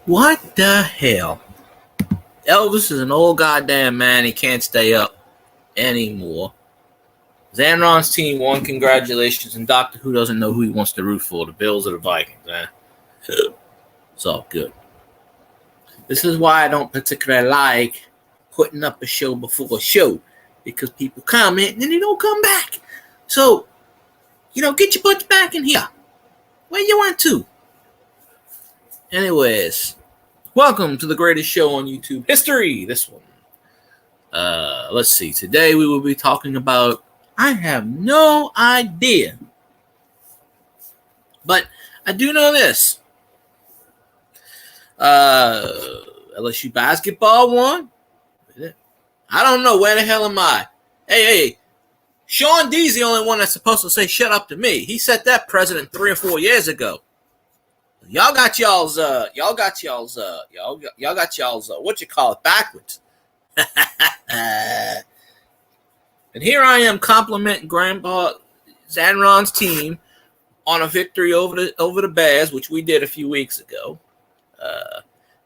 What the hell? Elvis is an old goddamn man. He can't stay up anymore. Zanron's team won. Congratulations. And Doctor Who doesn't know who he wants to root for, the Bills or the Vikings. It's all good. This is why I don't particularly like putting up a show before a show, because people comment and then they don't come back. So, get your butts back in here. Where you went to? Anyways, welcome to the greatest show on YouTube history. This one. Let's see. Today we will be talking about, I have no idea, but I do know this. LSU basketball won. I don't know. Where the hell am I? Hey, Sean D's the only one that's supposed to say shut up to me. He set that precedent 3 or 4 years ago. Y'all got y'all's what you call it backwards. And here I am complimenting Grandpa Zanron's team on a victory over the Bears, which we did a few weeks ago.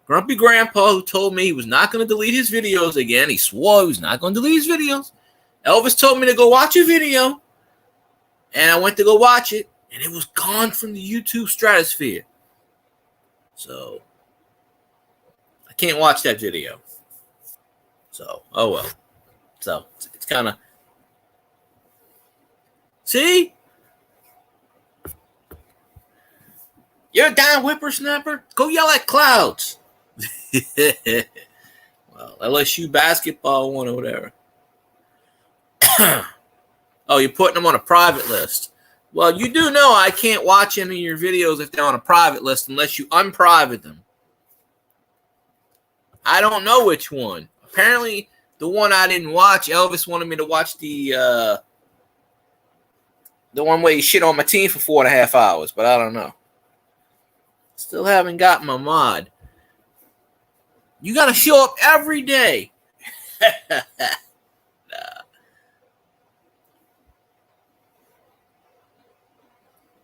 Grumpy Grandpa, who told me he was not going to delete his videos again. He swore he was not going to delete his videos. Elvis told me to go watch a video, and I went to go watch it, and it was gone from the YouTube stratosphere. So I can't watch that video. So, oh well. So it's kind of, see? You're a damn whippersnapper. Go yell at clouds. Well, LSU basketball won or whatever. Oh, you're putting them on a private list. Well, you do know I can't watch any of your videos if they're on a private list unless you unprivate them. I don't know which one. Apparently, the one I didn't watch, Elvis wanted me to watch the one where he shit on my team for 4.5 hours, but I don't know. Still haven't got my mod. You got to show up every day. Nah.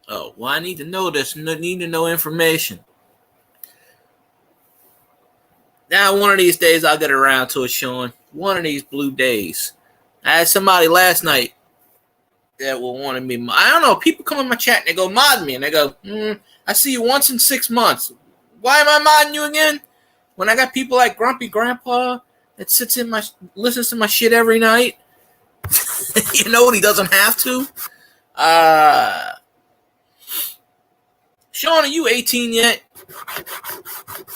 Oh, well, I need to know this. Need to know information. Now, one of these days, I'll get around to it, Sean. One of these blue days. I had somebody last night that will want to be. I don't know. People come in my chat and they go, mod me. And they go, I see you once in 6 months. Why am I modding you again? When I got people like Grumpy Grandpa that listens to my shit every night. You know what? He doesn't have to. Sean, are you 18 yet?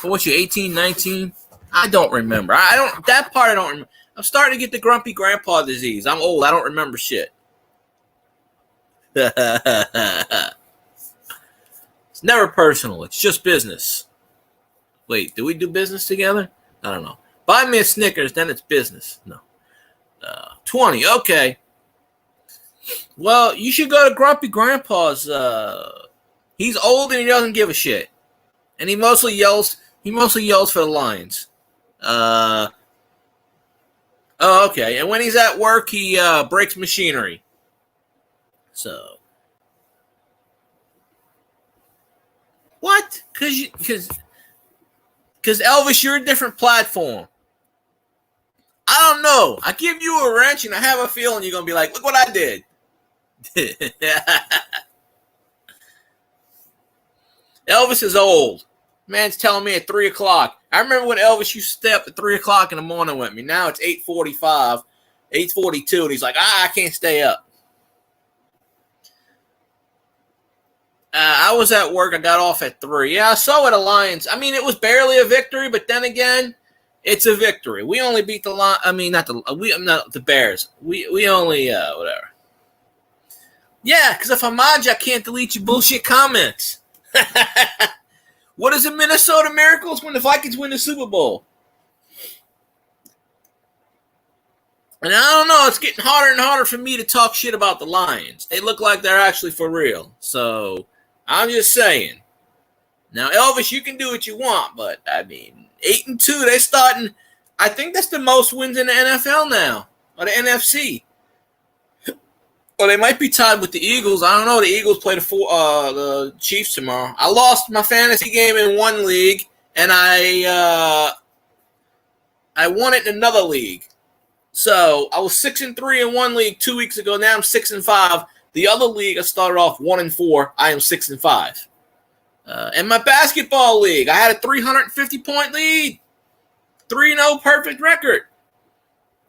Or what, you 18, 19? I don't remember. That part I don't remember. I'm starting to get the Grumpy Grandpa disease. I'm old. I don't remember shit. It's never personal. It's just business. Wait, do we do business together? I don't know. Buy me a Snickers, then it's business. No. 20. Okay. Well, you should go to Grumpy Grandpa's. He's old and he doesn't give a shit, and he mostly yells. He mostly yells for the Lions. Oh, okay. And when he's at work, he breaks machinery. So, what? Because Elvis, you're a different platform. I don't know. I give you a wrench, and I have a feeling you're gonna be like, "Look what I did." Elvis is old. Man's telling me at 3 o'clock. I remember when Elvis used to stay up at 3 o'clock in the morning with me. Now it's 8:45, 8:42, and he's like, I can't stay up. I was at work. I got off at 3. Yeah, I saw it, the Lions. I mean, it was barely a victory, but then again, it's a victory. We only beat the Lions. I mean, not the Bears. We only whatever. Yeah, because if I'm mod you, I can't delete your bullshit comments. What is the Minnesota Miracles when the Vikings win the Super Bowl? And I don't know, it's getting harder and harder for me to talk shit about the Lions. They look like they're actually for real. So, I'm just saying. Now, Elvis, you can do what you want, but, I mean, 8-2, they're starting. I think that's the most wins in the NFL now, or the NFC. Or they might be tied with the Eagles. I don't know. The Eagles play the Chiefs tomorrow. I lost my fantasy game in one league, and I won it in another league. So I was 6-3 in one league 2 weeks ago. Now I'm 6-5. The other league I started off 1-4. I am 6-5. And my basketball league, I had a 350-point lead, 3-0 perfect record.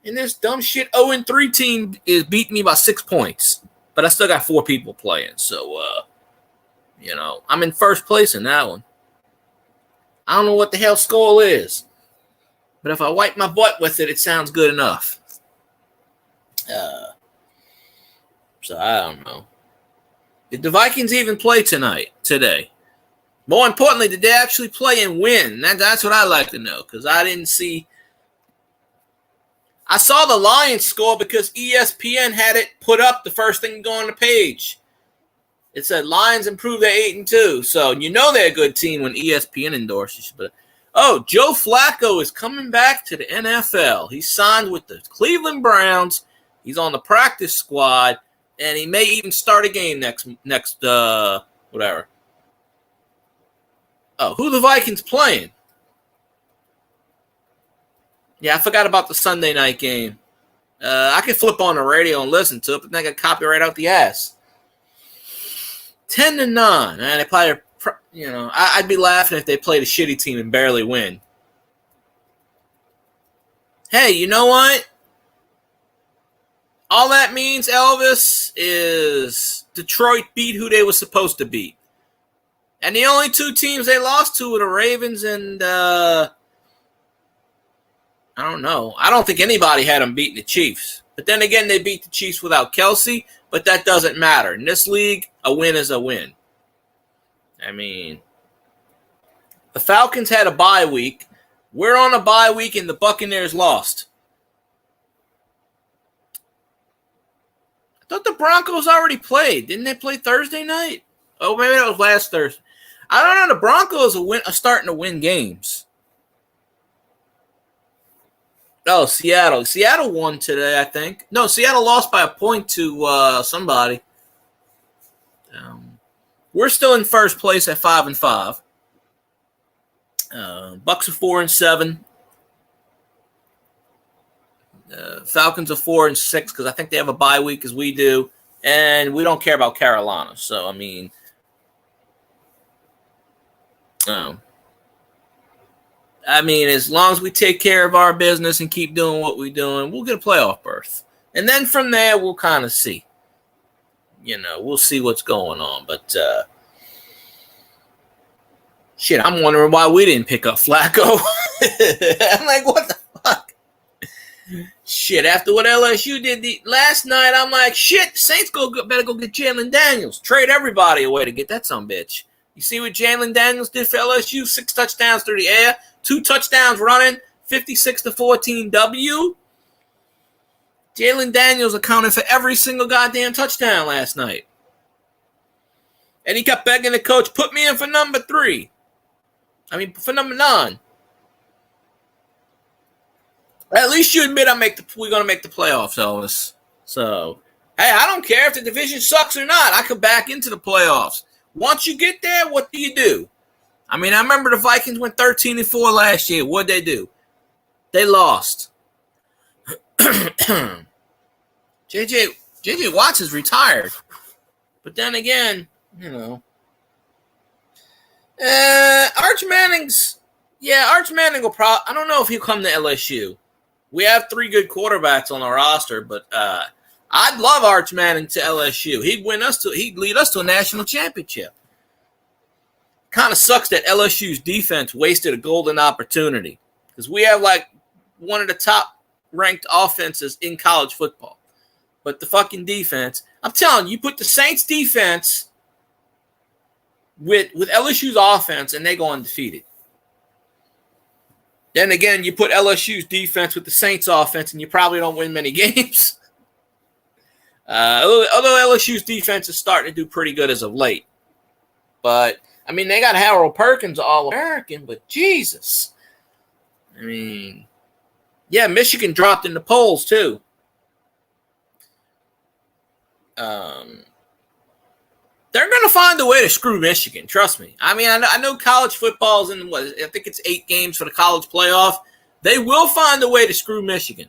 And this dumb shit 0-3 team is beating me by 6 points, but I still got 4 people playing. So I'm in first place in that one. I don't know what the hell Skull is, but if I wipe my butt with it, it sounds good enough. So I don't know. Did the Vikings even play today? More importantly, did they actually play and win? That's what I like to know, because I didn't see. I saw the Lions score because ESPN had it put up the first thing to go on the page. It said Lions improved their 8-2. So you know they're a good team when ESPN endorses. But Joe Flacco is coming back to the NFL. He signed with the Cleveland Browns. He's on the practice squad, and he may even start a game next whatever. Oh, who the Vikings playing? Yeah, I forgot about the Sunday night game. I could flip on the radio and listen to it, but then I got copyright out the ass. 10-9, and they probably, I'd be laughing if they played a shitty team and barely win. Hey, you know what? All that means, Elvis, is Detroit beat who they were supposed to beat. And the only 2 teams they lost to were the Ravens and, I don't know. I don't think anybody had them beating the Chiefs. But then again, they beat the Chiefs without Kelsey, but that doesn't matter. In this league, a win is a win. I mean, the Falcons had a bye week. We're on a bye week, and the Buccaneers lost. I thought the Broncos already played. Didn't they play Thursday night? Oh, maybe that was last Thursday. I don't know. The Broncos are starting to win games. Oh, Seattle. Seattle won today, I think. No, Seattle lost by a point to somebody. We're still in first place at 5-5. Bucks are 4-7. Falcons are 4-6 because I think they have a bye week as we do, and we don't care about Carolina. So I mean, as long as we take care of our business and keep doing what we're doing, we'll get a playoff berth. And then from there, we'll kind of see. We'll see what's going on. But, shit, I'm wondering why we didn't pick up Flacco. I'm like, what the fuck? Shit, after what LSU did last night, I'm like, shit, Saints better go get Jalen Daniels. Trade everybody away to get that sumbitch. You see what Jalen Daniels did for LSU? 6 touchdowns through the air. 2 touchdowns running, 56-14 W. Jalen Daniels accounted for every single goddamn touchdown last night. And he kept begging the coach, put me in for number 3. For number 9. At least you admit we're going to make the playoffs, Elvis. So, hey, I don't care if the division sucks or not. I come back into the playoffs. Once you get there, what do? I remember the Vikings went 13-4 last year. What'd they do? They lost. J.J. Watts is retired. But then again, Arch Manning will probably, I don't know if he'll come to LSU. We have 3 good quarterbacks on our roster, but I'd love Arch Manning to LSU. He'd lead us to a national championship. Kind of sucks that LSU's defense wasted a golden opportunity because we have one of the top ranked offenses in college football. But the fucking defense, I'm telling you, put the Saints defense with LSU's offense and they go undefeated. Then again, you put LSU's defense with the Saints offense and you probably don't win many games. Although LSU's defense is starting to do pretty good as of late. But they got Harold Perkins All-American, but Jesus. Michigan dropped in the polls, too. They're going to find a way to screw Michigan. Trust me. I mean, I know college football's in I think it's 8 games for the college playoff. They will find a way to screw Michigan.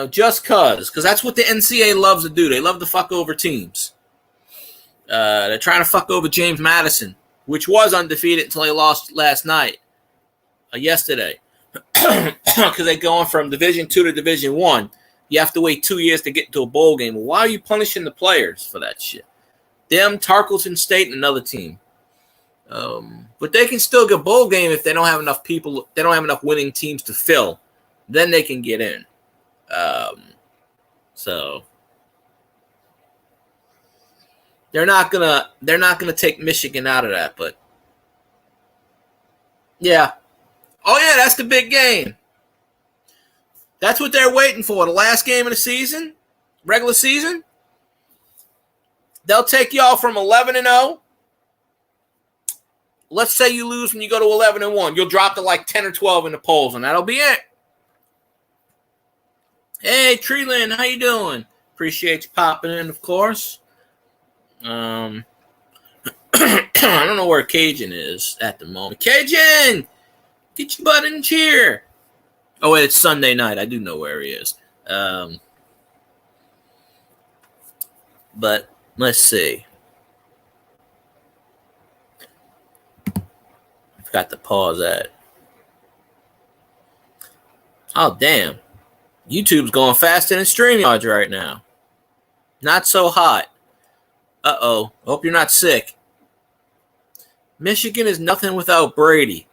Just because that's what the NCAA loves to do. They love to fuck over teams. They're trying to fuck over James Madison, which was undefeated until they lost yesterday. Because they're going from Division II to Division I. You have to wait 2 years to get into a bowl game. Well, why are you punishing the players for that shit? Them, Tarleton State, and another team. But they can still get bowl game if they don't have enough people. They don't have enough winning teams to fill. Then they can get in. So they're not gonna take Michigan out of that. But yeah, oh yeah, that's the big game. That's what they're waiting for. The last game of the season, regular season. They'll take y'all from 11-0. Let's say you lose when you go to 11-1. You'll drop to like 10 or 12 in the polls, and that'll be it. Hey, Treeland, how you doing? Appreciate you popping in, of course. I don't know where Cajun is at the moment. Cajun, get your butt in cheer. Oh, wait, it's Sunday night. I do know where he is. But let's see. I forgot to pause that. Oh, damn. YouTube's going faster than StreamYard right now. Not so hot. Uh-oh. Hope you're not sick. Michigan is nothing without Brady.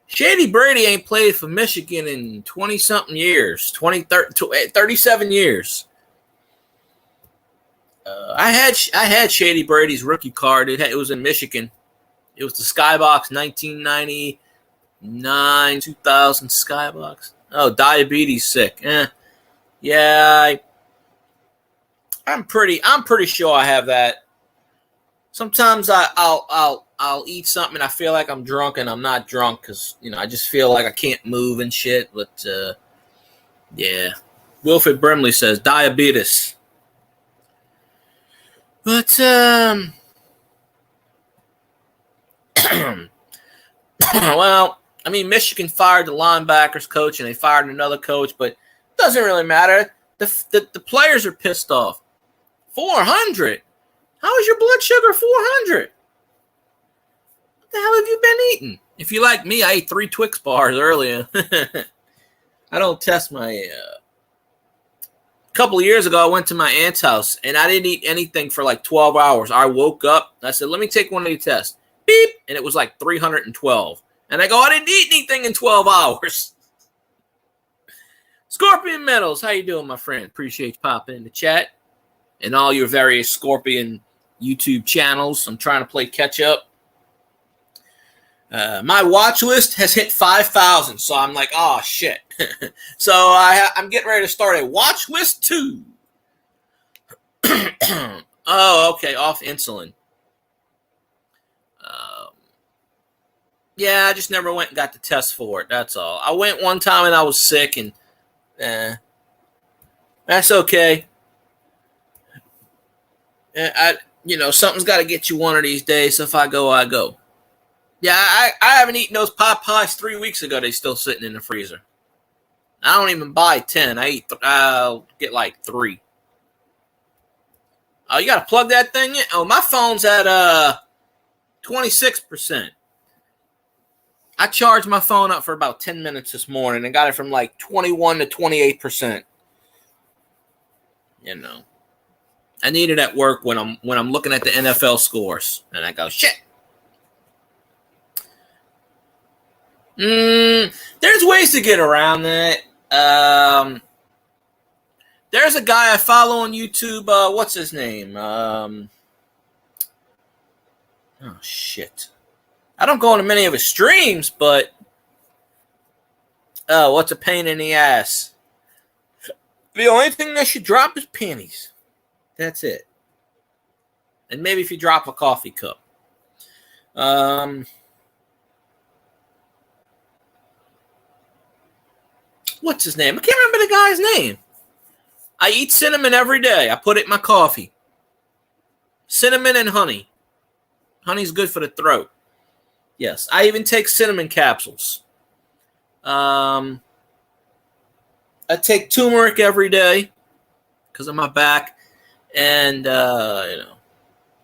Shady Brady ain't played for Michigan in 20-something years. 37 years. I had Shady Brady's rookie card. It was in Michigan. It was the Skybox 1999, 2000 Skybox. Oh, diabetes sick. Yeah, I'm pretty sure I have that. Sometimes I'll eat something and I feel like I'm drunk and I'm not drunk because I just feel like I can't move and shit. But yeah, Wilfred Brimley says diabetes. But well, I mean, Michigan fired the linebackers coach and they fired another coach, but it doesn't really matter. The players are pissed off. 400? How is your blood sugar 400? What the hell have you been eating? If you like me, I ate 3 Twix bars earlier. I don't test my... A couple of years ago, I went to my aunt's house, and I didn't eat anything for like 12 hours. I woke up, and I said, let me take one of these tests. Beep! And it was like 312. And I go, I didn't eat anything in 12 hours. Scorpion Metals, how you doing, my friend? Appreciate you popping in the chat. And all your various Scorpion YouTube channels. I'm trying to play catch up. My watch list has hit 5,000, so I'm like, oh, shit. So I'm getting ready to start a watch list 2. Oh, okay, off insulin. Yeah, I just never went and got the test for it, that's all. I went one time and I was sick, and that's okay. Something's got to get you one of these days, so if I go, I go. Yeah, I haven't eaten those pot pies 3 weeks ago. They're still sitting in the freezer. I don't even buy 10. I'll get like 3. Oh, you got to plug that thing in? Oh, my phone's at 26%. I charged my phone up for about 10 minutes this morning and got it from like 21 to 28%. I need it at work when I'm looking at the NFL scores, and I go, shit. There's ways to get around that. There's a guy I follow on YouTube. What's his name? Oh, shit. I don't go into many of his streams, but what's a pain in the ass? The only thing that should drop is pennies. That's it. And maybe if you drop a coffee cup. What's his name? I can't remember the guy's name. I eat cinnamon every day. I put it in my coffee. Cinnamon and honey. Honey's good for the throat. Yes, I even take cinnamon capsules. I take turmeric every day because of my back. And,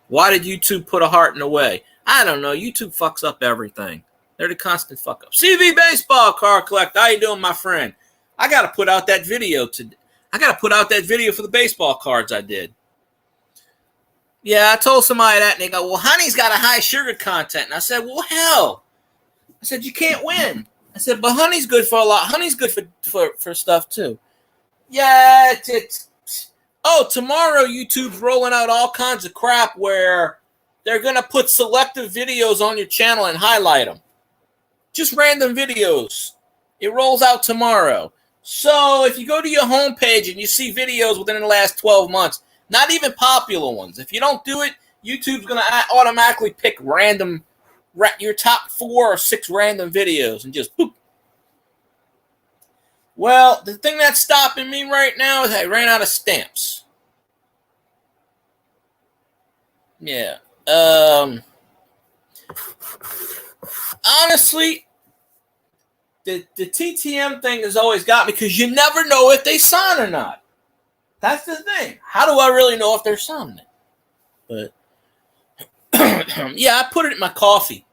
why did YouTube put a heart in the way? I don't know. YouTube fucks up everything. They're the constant fuck up. CV Baseball Card Collector. How you doing, my friend? I got to put out that video today. I got to put out that video for the baseball cards I did. Yeah, I told somebody that, and they go, well, honey's got a high sugar content. And I said, well, hell. I said, you can't win. I said, but honey's good for a lot. Honey's good for stuff, too. Yeah, tomorrow YouTube's rolling out all kinds of crap where they're going to put selective videos on your channel and highlight them. Just random videos. It rolls out tomorrow. So if you go to your homepage and you see videos within the last 12 months, not even popular ones, if you don't do it, YouTube's going to automatically pick your top 4 or 6 random videos and just boop. Well, the thing that's stopping me right now is I ran out of stamps. Yeah. Honestly, the TTM thing has always got me because you never know if they sign or not. That's the thing. How do I really know if they're signing it? But yeah, I put it in my coffee.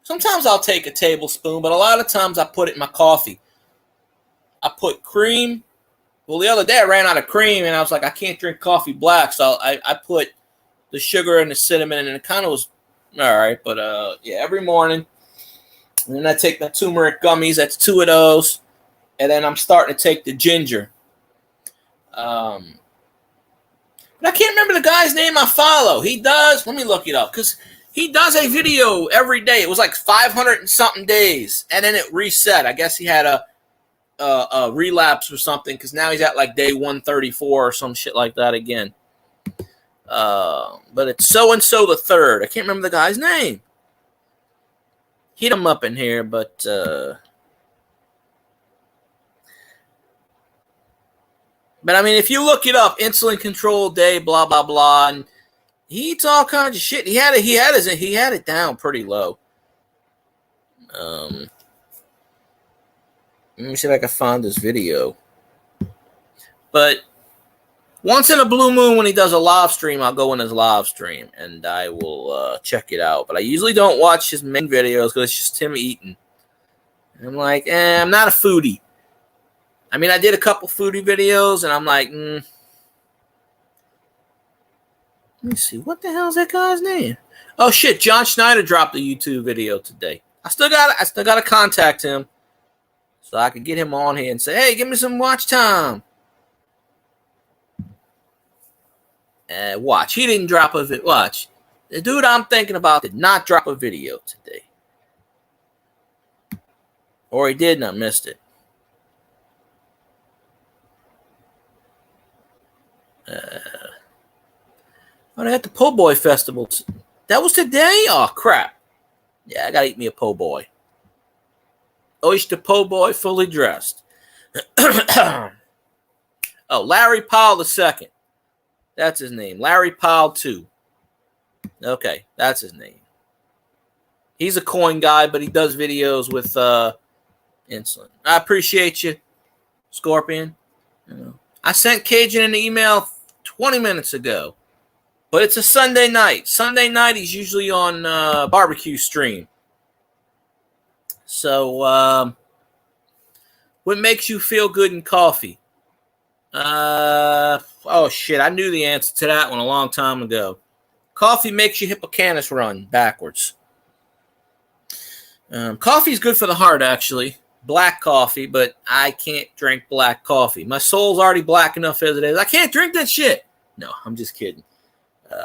Sometimes I'll take a tablespoon, but a lot of times I put it in my coffee. I put cream. Well, the other day I ran out of cream, and I was like, I can't drink coffee black, so I put the sugar and the cinnamon, and it kind of was all right. But yeah, every morning. And then I take the turmeric gummies. That's 2 of those. And then I'm starting to take the ginger. But I can't remember the guy's name I follow. He does. Let me look it up. Because he does a video every day. It was like 500 and something days. And then it reset. I guess he had a relapse or something. Because now he's at like day 134 or some shit like that again. But it's so-and-so the third. I can't remember the guy's name. Heat them up in here, but I mean, if you look it up, insulin control day, blah blah blah, and he eats all kinds of shit. He had it down pretty low. Let me see if I can find this video. But once in a blue moon, when he does a live stream, I'll go in his live stream and I will check it out. But I usually don't watch his main videos because it's just him eating. And I'm like, I'm not a foodie. I mean, I did a couple foodie videos, and I'm like, let me see. What the hell is that guy's name? Oh, shit. John Schneider dropped a YouTube video today. I still got to contact him so I can get him on here and say, hey, give me some watch time. Watch. He didn't drop a video. Watch. The dude I'm thinking about did not drop a video today. Or he did and I missed it. They had the Po' Boy Festival. That was today? Oh, crap. Yeah, I got to eat me a po' boy. Oyster po' boy fully dressed. Oh, Larry Powell II. That's his name. Larry Powell II. Okay, that's his name. He's a coin guy, but he does videos with insulin. I appreciate you, Scorpion. I sent Cajun an email 20 minutes ago, but it's a Sunday night. Sunday night, he's usually on barbecue stream. So, what makes you feel good in coffee? Oh shit, I knew the answer to that one a long time ago. Coffee makes your hippocampus run backwards. Coffee is good for the heart, actually. Black coffee, but I can't drink black coffee. My soul's already black enough as it is. I can't drink that shit. No, I'm just kidding.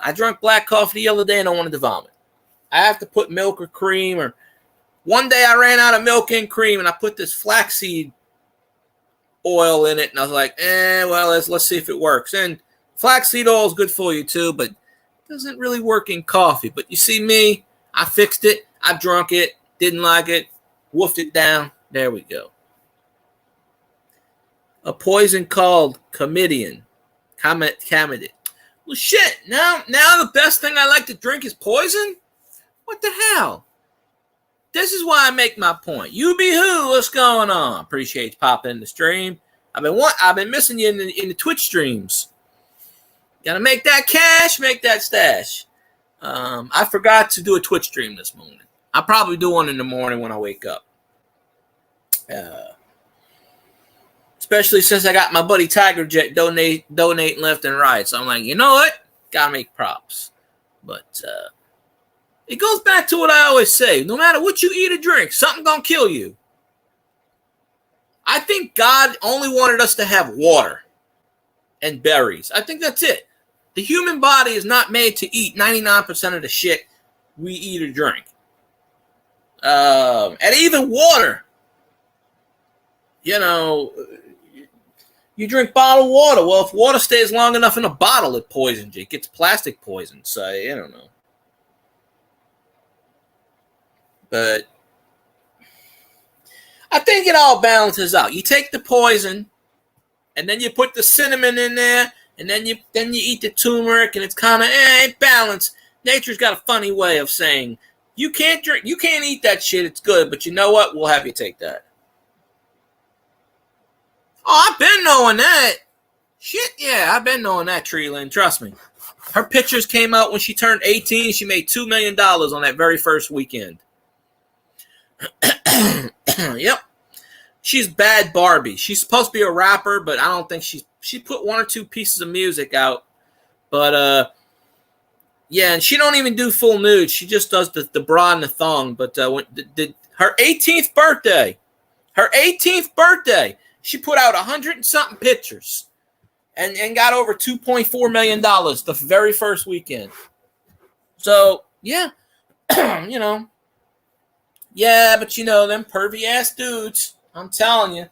I drank black coffee the other day and I wanted to vomit. I have to put milk or cream, or one day I ran out of milk and cream and I put this flaxseed oil in it, and I was like, well, let's see if it works. And flaxseed oil is good for you too, but it doesn't really work in coffee. But you see me, I fixed it. I drunk it, didn't like it, woofed it down. There we go. a poison called comedian. Comedian. Well, shit. Now the best thing I like to drink is poison? What the hell? This is why I make my point. You be who? What's going on? Appreciate you popping in the stream. I've been missing you in the Twitch streams. Gotta make that cash, make that stash. I forgot to do a Twitch stream this morning. I'll probably do one in the morning when I wake up. Especially since I got my buddy Tiger Jet donating left and right. So I'm like, you know what? Gotta make props. But it goes back to what I always say. No matter what you eat or drink, something gonna kill you. I think God only wanted us to have water and berries. I think that's it. The human body is not made to eat 99% of the shit we eat or drink. And even water. You know, you drink bottled water. Well, if water stays long enough in a bottle, it poisons you. It gets plastic poison. So, I don't know. But I think it all balances out. You take the poison, and then you put the cinnamon in there, and then you eat the turmeric, and it's kind of balanced. Nature's got a funny way of saying, you can't eat that shit, it's good, but you know what? We'll have you take that. Oh, I've been knowing that. Shit, yeah, I've been knowing that, Treelyn. Trust me. Her pictures came out when she turned 18. She made $2 million on that very first weekend. Yep. She's Bad Barbie. She's supposed to be a rapper, but I don't think she put one or two pieces of music out. But, yeah, and she don't even do full nude. She just does the bra and the thong. But her 18th birthday, she put out 100 and something pictures and got over $2.4 million the very first weekend. So, yeah, you know. Yeah, but you know, them pervy ass dudes, I'm telling you.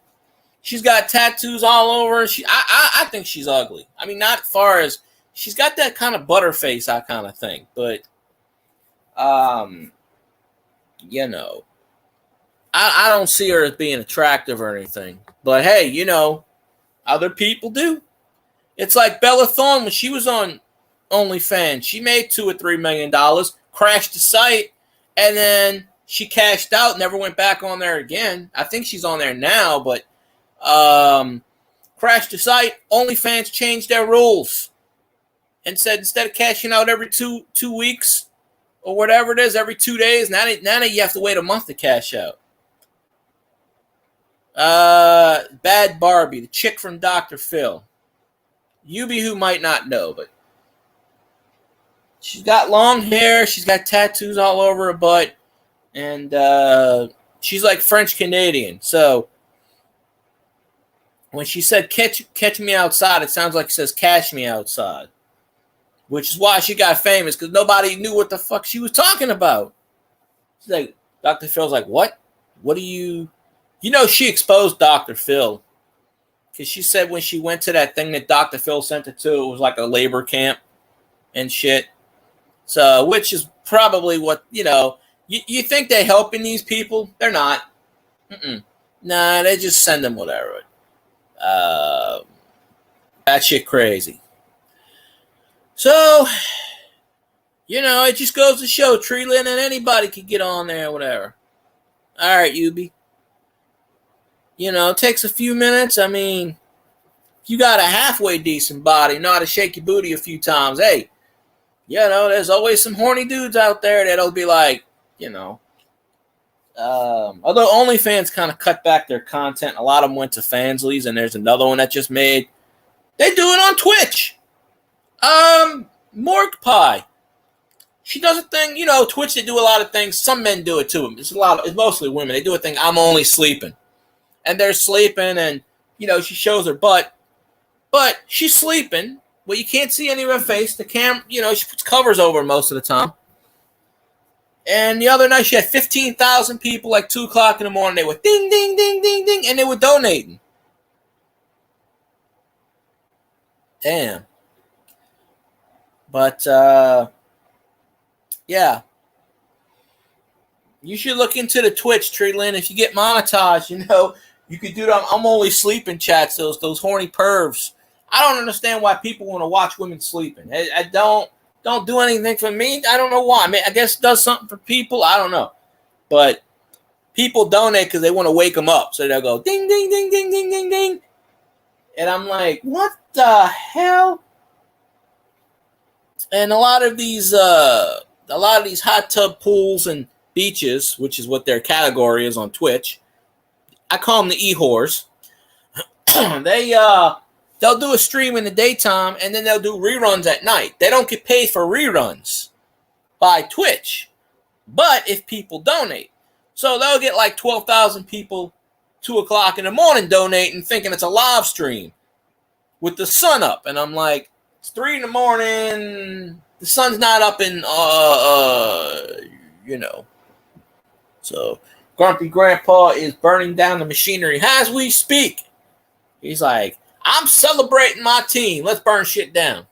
She's got tattoos all over. I think she's ugly. I mean, not far as she's got that kind of butterface, I kind of think. But, you know, I don't see her as being attractive or anything. But hey, you know, other people do. It's like Bella Thorne when she was on OnlyFans. She made $2 or $3 million, crashed the site, and then she cashed out, never went back on there again. I think she's on there now, but crashed the site. OnlyFans changed their rules and said instead of cashing out every two weeks or whatever it is, every 2 days, now you have to wait a month to cash out. Bad Barbie, the chick from Dr. Phil. You be who might not know, but she's got long hair. She's got tattoos all over her butt. And she's like French Canadian. So when she said catch me outside, it sounds like it says cash me outside. Which is why she got famous, because nobody knew what the fuck she was talking about. She's like, Dr. Phil's like, what? What do you... You know, she exposed Dr. Phil. Because she said when she went to that thing that Dr. Phil sent her to, it was like a labor camp and shit. So, which is probably what, you know... You think they're helping these people? They're not. Nah, they just send them whatever. That shit crazy. So, you know, it just goes to show Treelyn and anybody can get on there or whatever. All right, Yubi. You know, it takes a few minutes. I mean, if you got a halfway decent body, know how to shake your booty a few times, hey, you know, there's always some horny dudes out there that'll be like, you know, although OnlyFans kind of cut back their content, a lot of them went to Fansly's, and there's another one that just made. They do it on Twitch. Morgue Pie. She does a thing, you know, Twitch. They do a lot of things. Some men do it too. It's mostly women. They do a thing. I'm only sleeping, and they're sleeping, and you know, she shows her butt, but she's sleeping. Well, you can't see any of her face. The camera, you know, she puts covers over most of the time. And the other night, she had 15,000 people, like 2 o'clock in the morning. They were ding, ding, ding, ding, ding, and they were donating. Damn. But, yeah. You should look into the Twitch, Treelyn. If you get monetized, you know, You could do that. I'm only sleeping chats. Those horny pervs. I don't understand why people want to watch women sleeping. I don't do anything for me. I don't know why. I mean, I guess it does something for people. I don't know, but people donate because they want to wake them up. So they'll go ding ding ding ding ding ding ding, and I'm like, what the hell? And a lot of these hot tub pools and beaches, which is what their category is on Twitch, I call them the e-whores. They'll do a stream in the daytime and then they'll do reruns at night. They don't get paid for reruns by Twitch, but if people donate. So they'll get like 12,000 people 2 o'clock in the morning donating, thinking it's a live stream with the sun up. And I'm like, it's 3 in the morning. The sun's not up in, So Grumpy Grandpa is burning down the machinery as we speak. He's like, I'm celebrating my team. Let's burn shit down.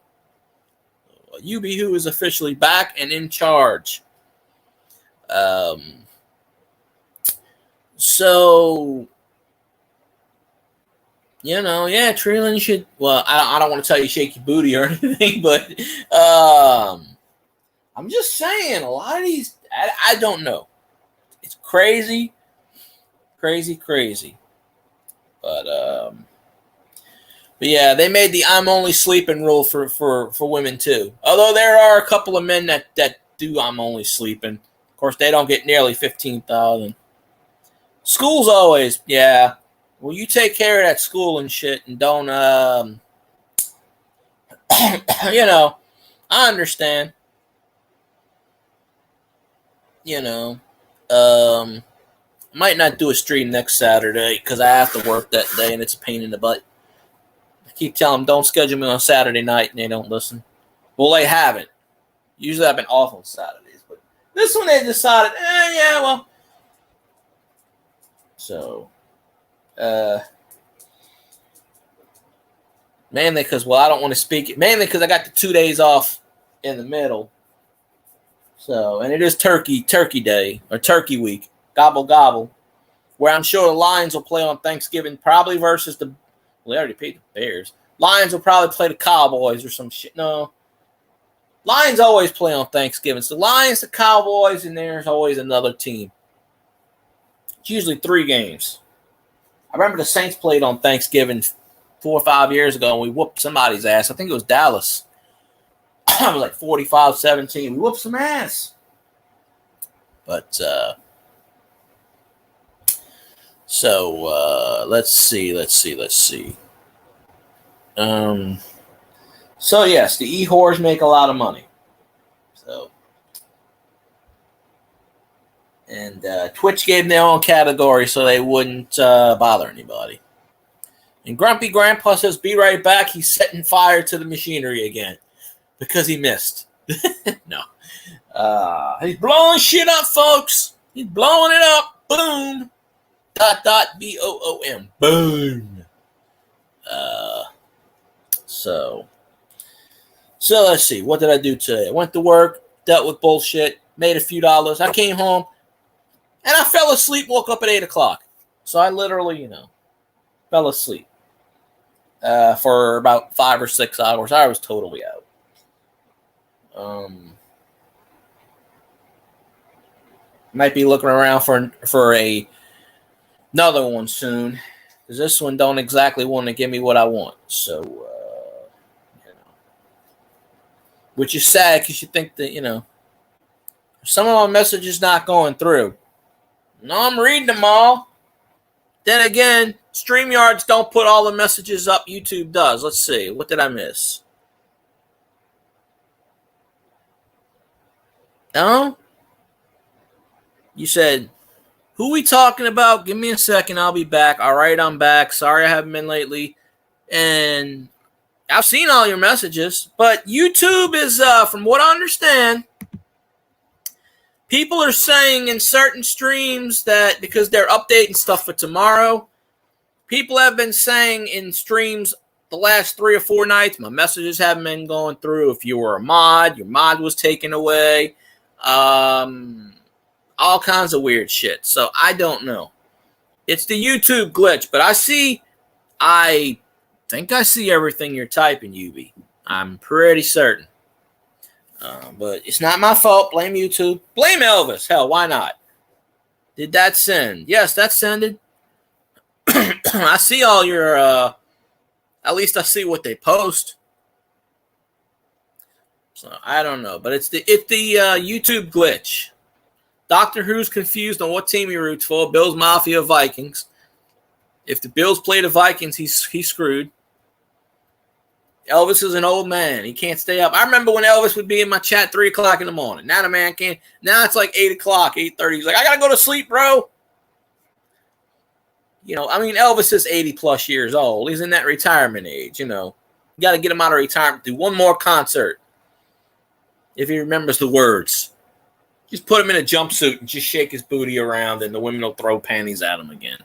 UB-Who is officially back and in charge. So, Treeland should, well, I don't want to tell you shake your booty or anything, but I'm just saying, a lot of these, I don't know. It's crazy. But yeah, they made the I'm only sleeping rule for women too. Although there are a couple of men that do I'm only sleeping. Of course, they don't get nearly 15,000. School's always, yeah. Well, you take care of that school and shit and don't, I understand. Might not do a stream next Saturday because I have to work that day and it's a pain in the butt. I keep telling them don't schedule me on Saturday night and they don't listen. Well, they haven't. Usually I've been off on Saturdays, but this one they decided, yeah, well. So, mainly because, I don't want to speak it. Mainly because I got the 2 days off in the middle. So, and it is Turkey Day or Turkey Week. Gobble gobble. Where I'm sure the Lions will play on Thanksgiving, probably versus they already paid the Bears. Lions will probably play the Cowboys or some shit. No. Lions always play on Thanksgiving. So Lions, the Cowboys, and there's always another team. It's usually 3 games. I remember the Saints played on Thanksgiving 4 or 5 years ago, and we whooped somebody's ass. I think it was Dallas. It was like 45-17. We whooped some ass. But, let's see. So, yes, the e-whores make a lot of money. So, and Twitch gave them their own category so they wouldn't bother anybody. And Grumpy Grandpa says, be right back. He's setting fire to the machinery again because he missed. No. He's blowing shit up, folks. He's blowing it up. Boom. ... BOOM. Boom. So let's see. What did I do today? I went to work, dealt with bullshit, made a few dollars. I came home, and I fell asleep, woke up at 8 o'clock. So I literally, fell asleep for about 5 or 6 hours. I was totally out. Might be looking around for another one soon, because this one don't exactly want to give me what I want. So, which is sad because you think that, some of my messages not going through. No, I'm reading them all. Then again, StreamYards don't put all the messages up. YouTube does. Let's see. What did I miss? No? You said, who we talking about? Give me a second. I'll be back. All right, I'm back. Sorry I haven't been lately. And I've seen all your messages. But YouTube is, from what I understand, people are saying in certain streams that because they're updating stuff for tomorrow, people have been saying in streams the last 3 or 4 nights, my messages haven't been going through. If you were a mod, your mod was taken away. All kinds of weird shit. So I don't know. It's the YouTube glitch, but I think I see everything you're typing, UB. I'm pretty certain. But it's not my fault. Blame YouTube. Blame Elvis. Hell, why not? Did that send? Yes, that sended. I see all your, at least I see what they post. So I don't know, but it's the YouTube glitch. Doctor Who's confused on what team he roots for. Bills Mafia, Vikings. If the Bills play the Vikings, he's screwed. Elvis is an old man. He can't stay up. I remember when Elvis would be in my chat 3 o'clock in the morning. Now the man can't. Now it's like 8 o'clock, 8:30. He's like, I got to go to sleep, bro. You know, I mean, Elvis is 80 plus years old. He's in that retirement age, you know. You got to get him out of retirement. Do one more concert. If he remembers the words. Just put him in a jumpsuit and just shake his booty around and the women will throw panties at him again.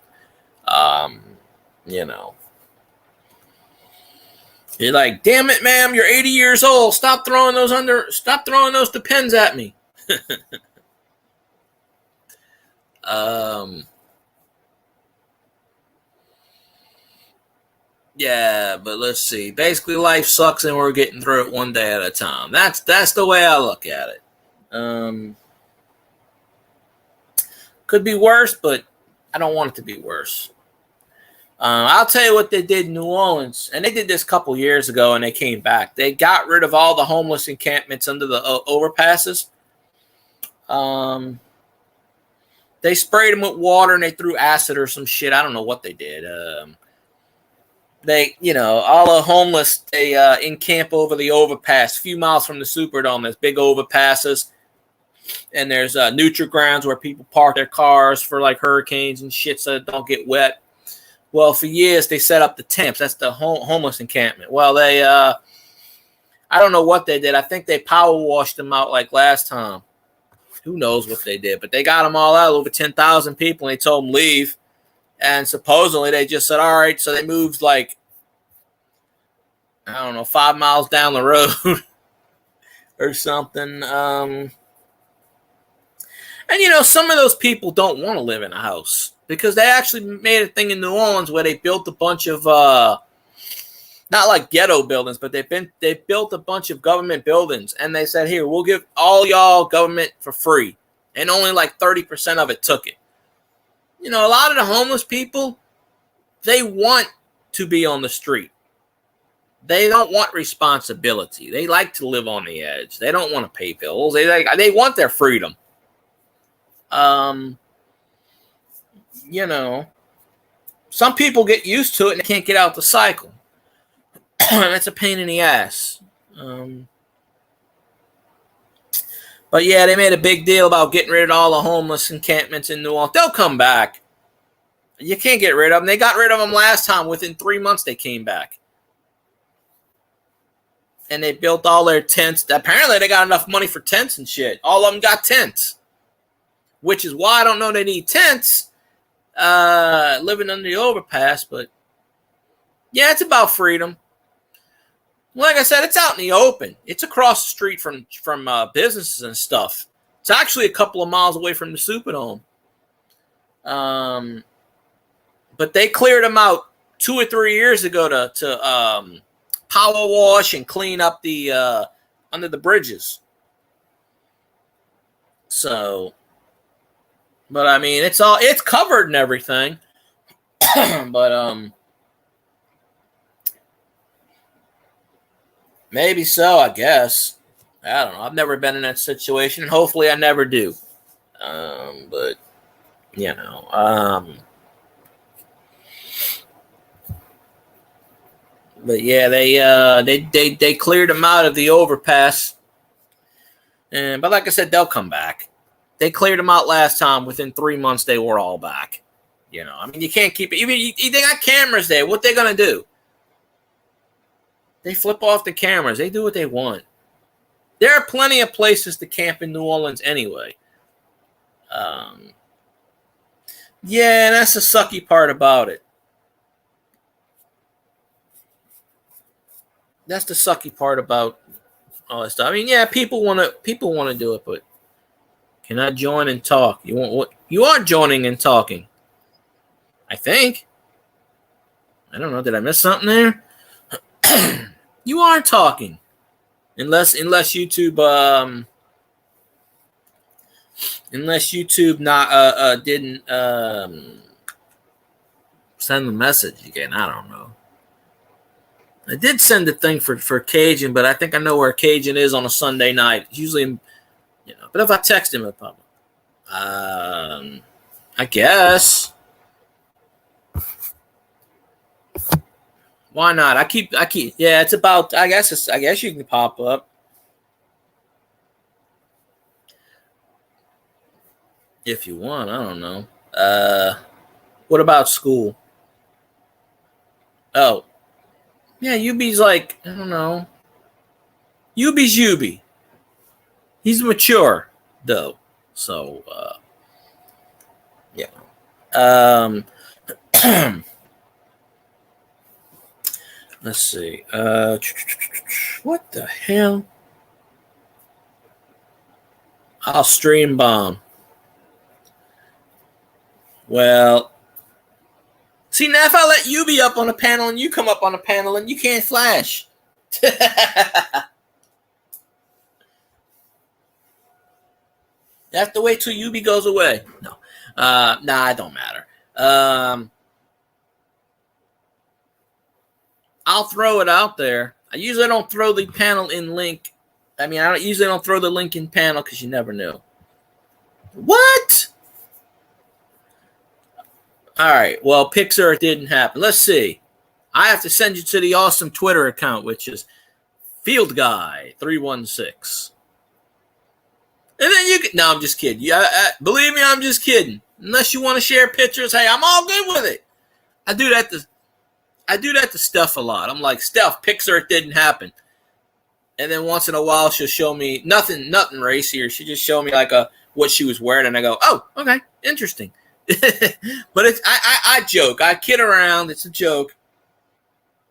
You know. You're like, damn it, ma'am, you're 80 years old. Stop throwing those Depends at me. Yeah, but let's see. Basically, life sucks and we're getting through it one day at a time. That's the way I look at it. Could be worse, but I don't want it to be worse. I'll tell you what they did in New Orleans, and they did this a couple years ago, and they came back. They got rid of all the homeless encampments under the overpasses. They sprayed them with water, and they threw acid or some shit. I don't know what they did. They, you know, all the homeless, they encamp over the overpass, a few miles from the Superdome. There's big overpasses, and there's neutral grounds where people park their cars for like hurricanes and shit so they don't get wet. Well, for years, they set up the tents. That's the homeless encampment. Well, they, I don't know what they did. I think they power washed them out like last time. Who knows what they did, but they got them all out, over 10,000 people, and they told them leave. And supposedly they just said, all right, so they moved like, I don't know, 5 miles down the road or something. And, you know, some of those people don't want to live in a house. Because they actually made a thing in New Orleans where they built a bunch of, not like ghetto buildings, but they built a bunch of government buildings. And they said, here, we'll give all y'all government for free. And only like 30% of it took it. You know, a lot of the homeless people, they want to be on the street. They don't want responsibility. They like to live on the edge. They don't want to pay bills. They want their freedom. You know, some people get used to it and they can't get out the cycle. That's a pain in the ass. But yeah, they made a big deal about getting rid of all the homeless encampments in New Orleans. They'll come back. You can't get rid of them. They got rid of them last time. Within 3 months, they came back. And they built all their tents. Apparently, they got enough money for tents and shit. All of them got tents. Which is why I don't know they need tents. Living under the overpass, but yeah, it's about freedom. Like I said, it's out in the open. It's across the street from businesses and stuff. It's actually a couple of miles away from the Superdome. But they cleared them out 2 or 3 years ago to power wash and clean up the under the bridges. So. But I mean, it's covered and everything. But maybe so, I guess. I don't know. I've never been in that situation, and hopefully I never do. But you know, but yeah, they cleared them out of the overpass. But like I said, they'll come back. They cleared them out last time. Within 3 months, they were all back. You know, I mean, you can't keep it. Even they got cameras there. What they gonna do? They flip off the cameras. They do what they want. There are plenty of places to camp in New Orleans anyway. Yeah, that's the sucky part about it. That's the sucky part about all this stuff. I mean, yeah, people want to do it, but can I join and talk? You want what? You are joining and talking. I think. I don't know. Did I miss something there? You aren't talking. Unless YouTube not didn't send the message again. I don't know. I did send a thing for Cajun, but I think I know where Cajun is on a Sunday night. It's usually, but if I text him, it'll pop up. I guess. Why not? I keep. Yeah, it's about. I guess you can pop up. If you want, I don't know. What about school? Oh, yeah, Yubi's like, I don't know. Yubi's Yubi. He's mature, though. So, yeah. Let's see. What the hell? I'll stream bomb. Well, see, now if I let you be up on a panel and you come up on a panel and you can't flash. You have to wait till Yubi goes away. No. Nah, it don't matter. I'll throw it out there. I usually don't throw the panel in link. I usually don't throw the link in panel because you never know. What? All right. Well, Pixar, it didn't happen. Let's see. I have to send you to the awesome Twitter account, which is FieldGuy316. And then you can. No, I'm just kidding. Believe me, I'm just kidding. Unless you want to share pictures, hey, I'm all good with it. I do that to Steph a lot. I'm like, Steph, Pixar, it didn't happen. And then once in a while, she'll show me nothing racy, or she just show me like what she was wearing, and I go, oh, okay, interesting. But it's I joke, I kid around. It's a joke.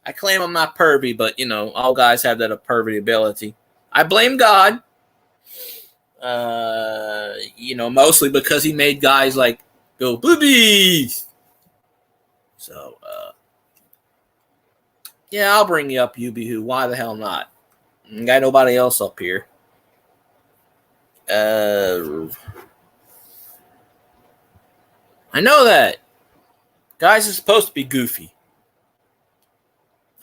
I claim I'm not pervy, but all guys have that pervy ability. I blame God. Mostly because he made guys like go boobies. So, yeah, I'll bring you up, Yubi. Why the hell not? Got nobody else up here. I know that. Guys are supposed to be goofy.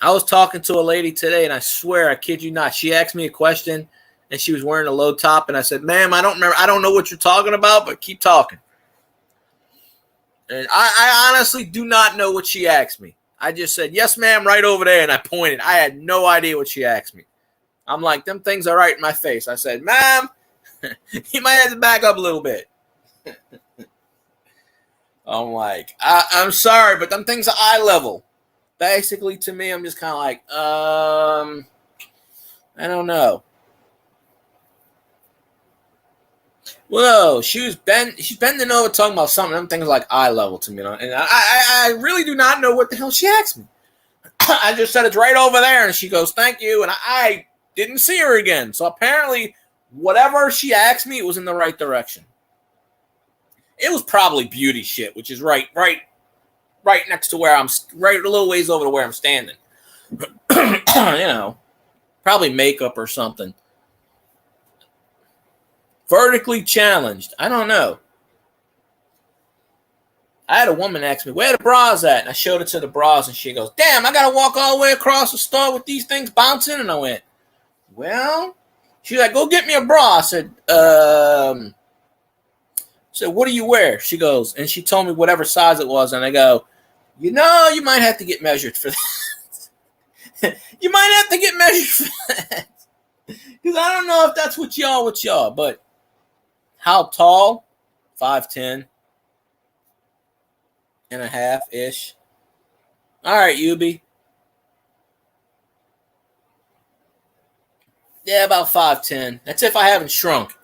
I was talking to a lady today, and I swear, I kid you not, she asked me a question, and she was wearing a low top, and I said, ma'am, I don't know what you're talking about, but keep talking. And I honestly do not know what she asked me. I just said, yes, ma'am, right over there, and I pointed. I had no idea what she asked me. I'm like, them things are right in my face. I said, ma'am, you might have to back up a little bit. I'm like, I'm sorry, but them things are eye level. Basically, to me, I'm just kind of like, I don't know. Whoa, she's bending over talking about something. Them things like eye level to me. And I really do not know what the hell she asked me. I just said it's right over there, and she goes, thank you. And I didn't see her again. So apparently, whatever she asked me, it was in the right direction. It was probably beauty shit, which is right next to where I'm, right a little ways over to where I'm standing. Probably makeup or something. Vertically challenged. I don't know. I had a woman ask me, where the bras at? And I showed it to the bras, and she goes, damn, I got to walk all the way across the store with these things bouncing? And I went, well, she's like, go get me a bra. I said, what do you wear? She goes, and she told me whatever size it was, and I go, you might have to get measured for that. You might have to get measured for that. Because I don't know if that's what y'all, but how tall? 5'10" and a half-ish. All right, Yubi. Yeah, about 5'10". That's if I haven't shrunk.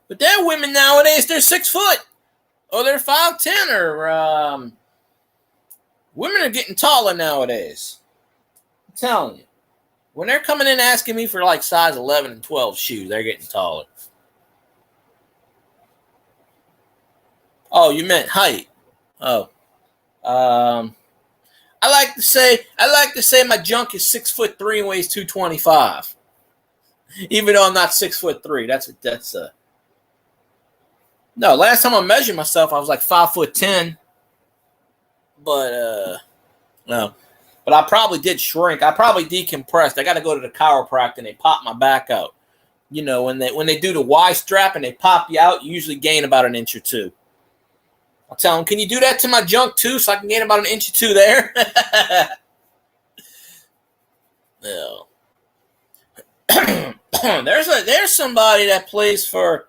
But there are women nowadays, they're 6 foot. Or they're 5'10", or women are getting taller nowadays. I'm telling you. When they're coming in asking me for like size 11 and 12 shoes, they're getting taller. Oh, you meant height. Oh. I like to say my junk is 6'3" and weighs 225. Even though I'm not 6'3". That's no, last time I measured myself I was like 5'10". But no. But I probably did shrink. I probably decompressed. I gotta go to the chiropractor and they pop my back out. You know, when they do the Y strap and they pop you out, you usually gain about an inch or two. I'll tell them, can you do that to my junk too so I can gain about an inch or two there? No. There's somebody that plays for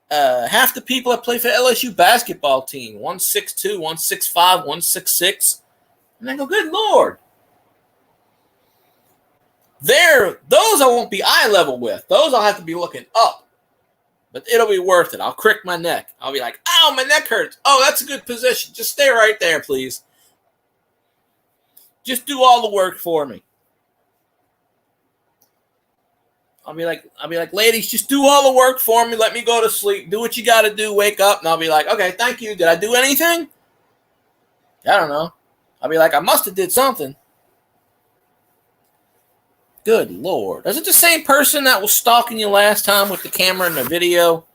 half the people that play for LSU basketball team. 162, 165, 166. And I go, good Lord. Those I won't be eye level with. Those I'll have to be looking up. But it'll be worth it. I'll crick my neck. I'll be like, ow, my neck hurts. Oh, that's a good position. Just stay right there, please. Just do all the work for me. I'll be like, ladies, just do all the work for me. Let me go to sleep. Do what you got to do. Wake up. And I'll be like, okay, thank you. Did I do anything? I don't know. I'll be like, I must have did something. Good Lord. Is it the same person that was stalking you last time with the camera and the video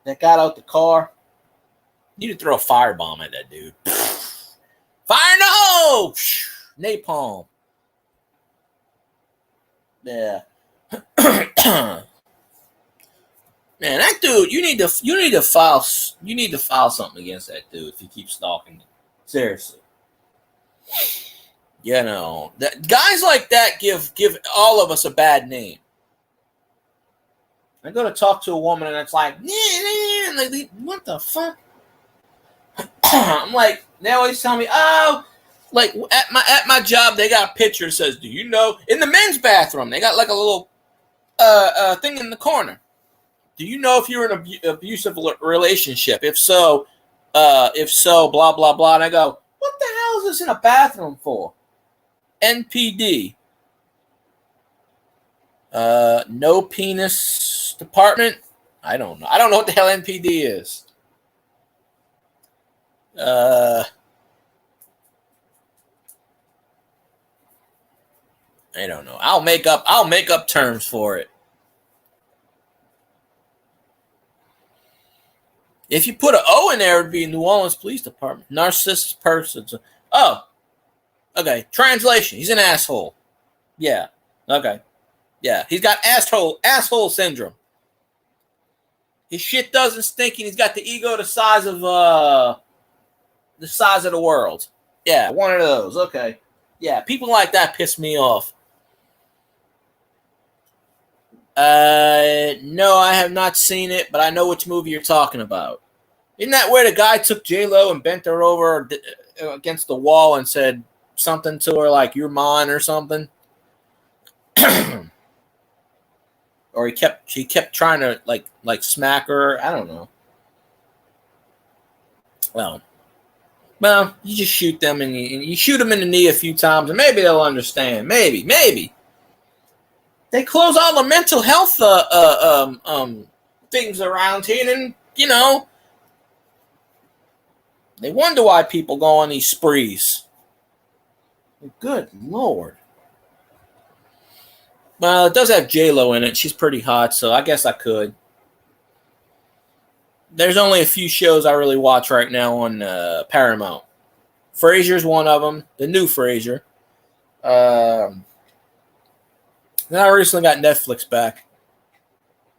that got out the car? You need to throw a firebomb at that dude. Fire in the hole! Napalm. Yeah. Man, that dude, you need to file something against that dude if you keep stalking him. Seriously. You know, that guys like that give all of us a bad name. I go to talk to a woman and it's like, what the fuck? I'm like, they always tell me, oh, like at my job they got a picture that says, do you know, in the men's bathroom they got like a little thing in the corner. Do you know if you're in an abusive relationship? If so, blah blah blah. And I go, what the hell is this in a bathroom for? NPD. No penis department. I don't know. I don't know what the hell NPD is. I don't know. I'll make up terms for it. If you put an O in there, it would be New Orleans Police Department. Narcissist person. Oh. Okay. Translation. He's an asshole. Yeah. Okay. Yeah. He's got asshole syndrome. His shit doesn't stink and he's got the ego the size of the world. Yeah, one of those. Okay. Yeah, people like that piss me off. No, I have not seen it, but I know which movie you're talking about. Isn't that where the guy took J-Lo and bent her over against the wall and said something to her like, you're mine or something? Or he kept trying to like smack her. I don't know. Well, you just shoot them and you shoot them in the knee a few times and maybe they'll understand. Maybe. They close all the mental health things around here, and you know, they wonder why people go on these sprees. Good Lord. Well, it does have J-Lo in it. She's pretty hot, so I guess I could. There's only a few shows I really watch right now on Paramount. Frasier's one of them, the new Frasier. Then I recently got Netflix back.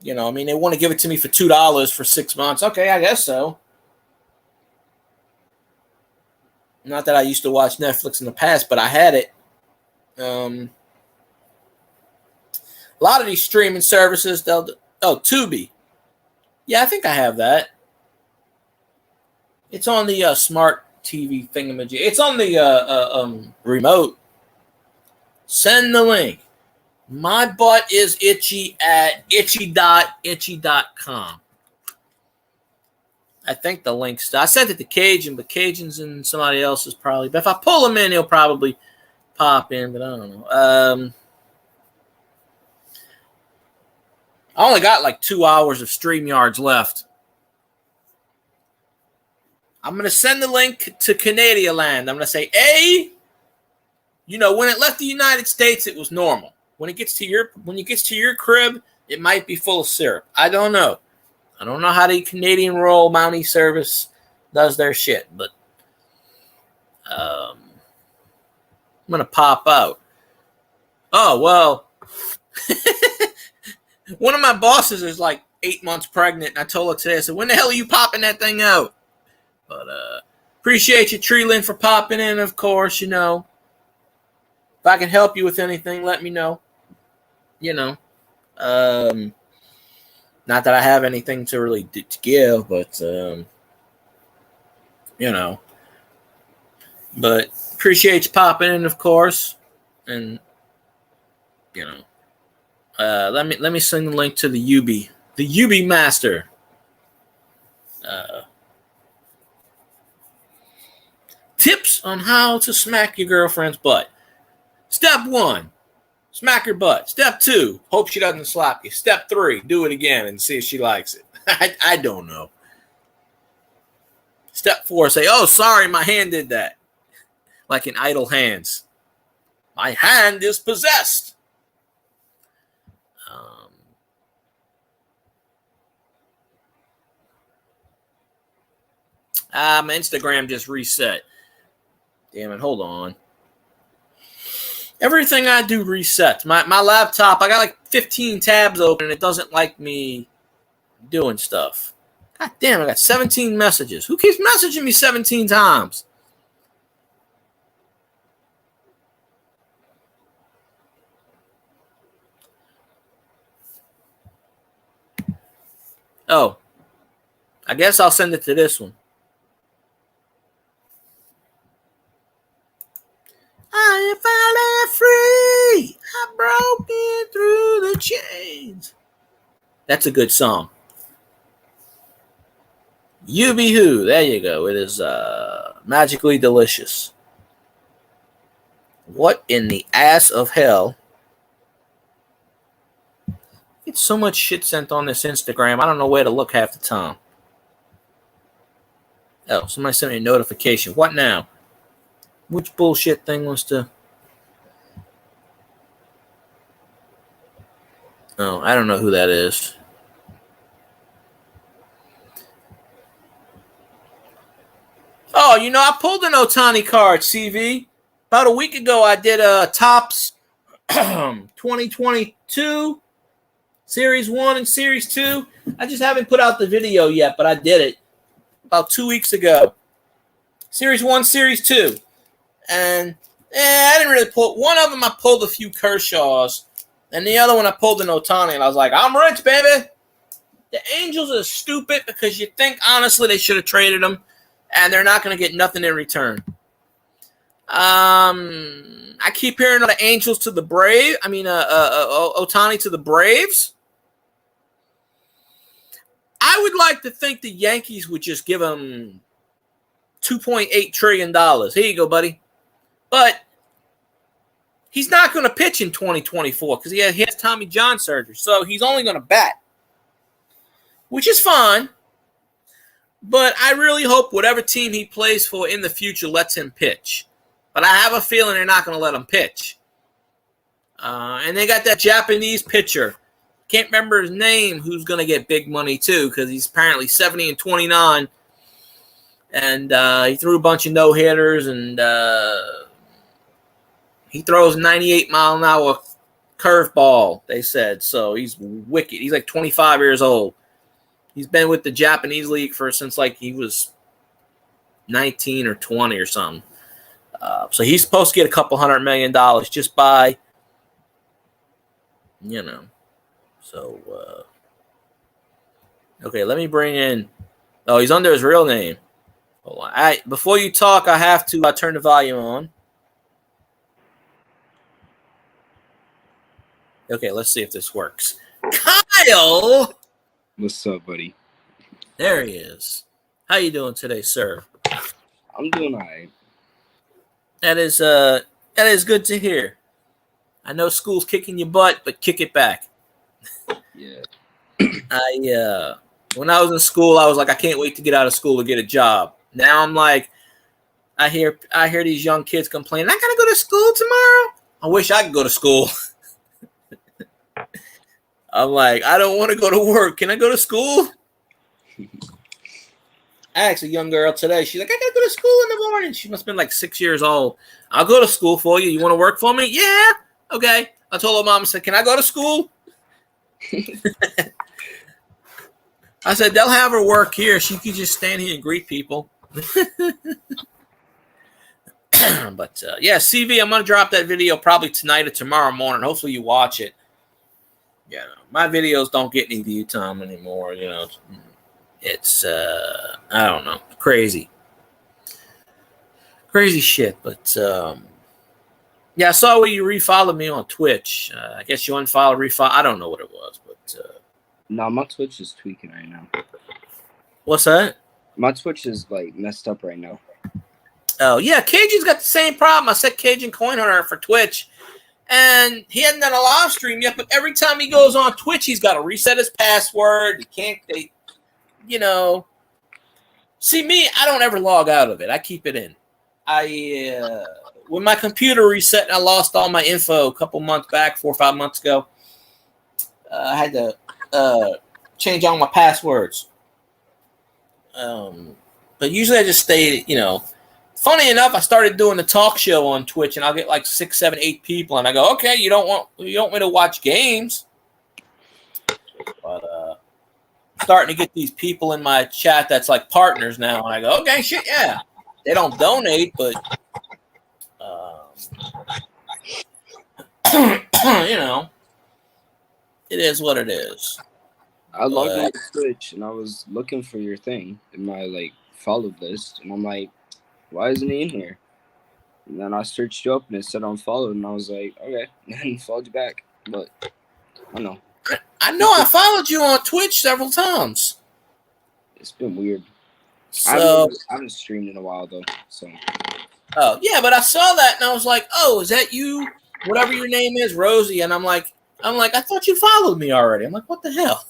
You know, I mean, they want to give it to me for $2 for 6 months. Okay, I guess so. Not that I used to watch Netflix in the past, but I had it. A lot of these streaming services, Tubi. Yeah, I think I have that. It's on the smart TV thingamajig. It's on the remote. Send the link. My butt is itchy at itchy.itchy.com. I think the link's... I sent it to Cajun, but Cajun's in somebody else's probably. But if I pull him in, he'll probably pop in, but I don't know. I only got like 2 hours of StreamYards left. I'm going to send the link to Canadian land. I'm going to say, A, you know, when it left the United States, it was normal. When it gets to your crib, it might be full of syrup. I don't know. I don't know how the Canadian Royal Mountie Service does their shit, but I'm going to pop out. Oh, well, one of my bosses is like 8 months pregnant, and I told her today, I said, when the hell are you popping that thing out? But appreciate you, Treeland, for popping in, of course, you know. If I can help you with anything, let me know. You know. Not that I have anything to really to give, but, you know. But appreciate you popping in, of course. And, you know. Let me send the link to the UB Master. Tips on how to smack your girlfriend's butt. Step 1, smack her butt. Step 2, hope she doesn't slap you. Step 3, do it again and see if she likes it. I don't know. Step 4, say, oh, sorry, my hand did that. Like in Idle Hands. My hand is possessed. My Instagram just reset. Damn it, hold on. Everything I do resets. My laptop, I got like 15 tabs open and it doesn't like me doing stuff. God damn, I got 17 messages. Who keeps messaging me 17 times? Oh, I guess I'll send it to this one. I am finally free. I'm broken through the chains. That's a good song. You be who? There you go. It is magically delicious. What in the ass of hell? Get so much shit sent on this Instagram. I don't know where to look half the time. Oh, somebody sent me a notification. What now? Which bullshit thing wants to... Oh, I don't know who that is. Oh, you know, I pulled an Ohtani card, CV. About a week ago, I did a Topps 2022, Series 1 and Series 2. I just haven't put out the video yet, but I did it about 2 weeks ago. Series 1, Series 2. And I didn't really pull. One of them I pulled a few Kershaws, and the other one I pulled an Ohtani, and I was like, I'm rich, baby. The Angels are stupid because you think, honestly, they should have traded them, and they're not going to get nothing in return. I keep hearing of the Angels to the Braves. I mean, Ohtani to the Braves. I would like to think the Yankees would just give him $2.8 trillion. Here you go, buddy. But he's not going to pitch in 2024 because he has Tommy John surgery. So he's only going to bat, which is fine. But I really hope whatever team he plays for in the future lets him pitch. But I have a feeling they're not going to let him pitch. And they got that Japanese pitcher. Can't remember his name, who's going to get big money too because he's apparently 70 and 29. And he threw a bunch of no-hitters and... he throws 98-mile-an-hour curveball, they said. So he's wicked. He's like 25 years old. He's been with the Japanese league since like he was 19 or 20 or something. So he's supposed to get $200 million just by, you know. So, okay, let me bring in. Oh, he's under his real name. Hold on. Before you talk, I have to turn the volume on. Okay, let's see if this works. Kyle! What's up, buddy? There he is. How you doing today, sir? I'm doing all right. That is good to hear. I know school's kicking your butt, but kick it back. Yeah. When I was in school, I was like, I can't wait to get out of school to get a job. Now I'm like, I hear these young kids complaining, I gotta go to school tomorrow. I wish I could go to school. I'm like, I don't want to go to work. Can I go to school? I asked a young girl today. She's like, I gotta go to school in the morning. She must have been like 6 years old. I'll go to school for you. You want to work for me? Yeah. Okay. I told her mom, I said, can I go to school? I said, they'll have her work here. She could just stand here and greet people. But yeah, CV, I'm going to drop that video probably tonight or tomorrow morning. Hopefully you watch it. Yeah, my videos don't get any view time anymore. You know, it's, I don't know, crazy shit. But yeah, I saw where you refollowed me on Twitch. I guess you unfollowed, refollow. I don't know what it was, but No, my Twitch is tweaking right now. what's that? My Twitch is like messed up right now. Oh yeah, Cajun's got the same problem. I set Cajun Coin Hunter for Twitch, and he hasn't done a live stream yet. But every time he goes on Twitch, he's got to reset his password. He can't, you know. See me, I don't ever log out of it. I keep it in. When my computer reset and I lost all my info a couple months back, 4 or 5 months ago, I had to change all my passwords. But usually I just stay, you know. Funny enough, I started doing the talk show on Twitch, and I'll get like 6, 7, 8 people, and I go, okay, you don't want me to watch games, but starting to get these people in my chat that's like partners now, and I go, okay, shit, yeah, they don't donate, but you know, it is what it is. I logged into Twitch and I was looking for your thing in my like followed list, and I'm like, why isn't he in here? And then I searched you up and it said unfollowed, and I was like, okay, and then followed you back. But I don't know. I know I followed you on Twitch several times. It's been weird. So I haven't streamed in a while though. So oh yeah, but I saw that and I was like, oh, is that you? Whatever your name is, Rosie. And I'm like, I thought you followed me already. I'm like, what the hell?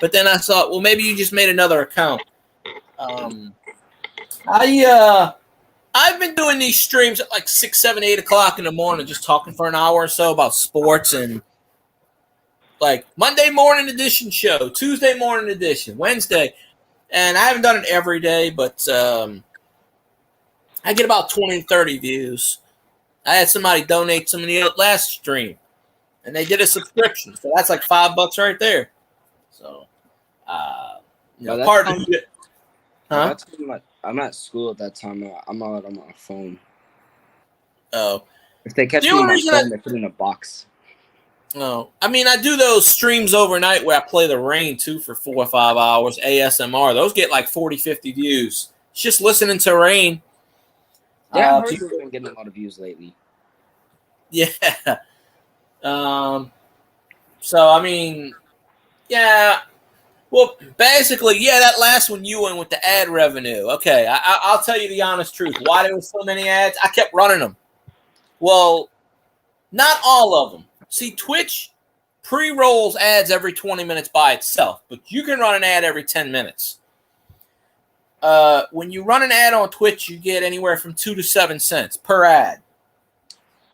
But then I thought, well, maybe you just made another account. I've been doing these streams at like 6, 7, 8 o'clock in the morning, just talking for an hour or so about sports, and like Monday morning edition show, Tuesday morning edition, Wednesday. And I haven't done it every day, but I get about 20 and 30 views. I had somebody donate some of the last stream, and they did a subscription. So that's like $5 right there. So, you know, part of it. Huh? I'm at school at that time. I'm out on my phone. Oh. If they catch me on my phone, they put it in a box. Oh. I mean, I do those streams overnight where I play the rain, too, for 4 or 5 hours, ASMR. Those get like 40, 50 views. It's just listening to rain. Yeah, I've heard you've been getting a lot of views lately. Yeah. So, I mean, yeah. Well, basically, yeah, that last one you went with the ad revenue. Okay, I'll tell you the honest truth. Why there were so many ads? I kept running them. Well, not all of them. See, Twitch pre-rolls ads every 20 minutes by itself, but you can run an ad every 10 minutes. When you run an ad on Twitch, you get anywhere from 2 to 7 cents per ad.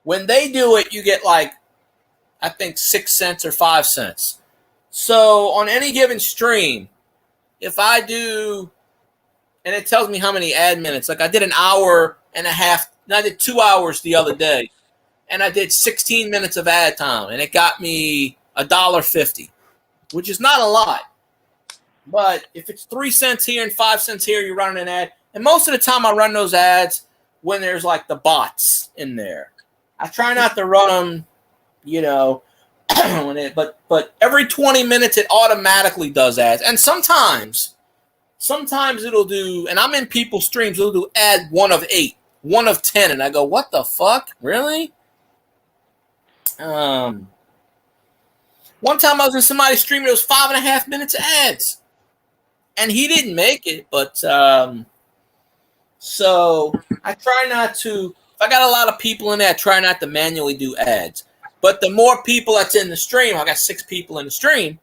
When they do it, you get like, I think 6 cents or 5 cents. So on any given stream, if I do, and it tells me how many ad minutes, like I did an hour and a half, and I did 2 hours the other day, and I did 16 minutes of ad time, and it got me $1.50, which is not a lot. But if it's 3 cents here and 5 cents here, you're running an ad. And most of the time I run those ads when there's like the bots in there. I try not to run them, you know, but every 20 minutes it automatically does ads. And sometimes it'll do, and I'm in people's streams, it'll do ad 1 of 8, 1 of 10, and I go, what the fuck? Really? One time I was in somebody's stream, it was 5.5 minutes of ads. And he didn't make it, but so I try not to, if I got a lot of people in there, I try not to manually do ads. But the more people that's in the stream, I got 6 people in the stream,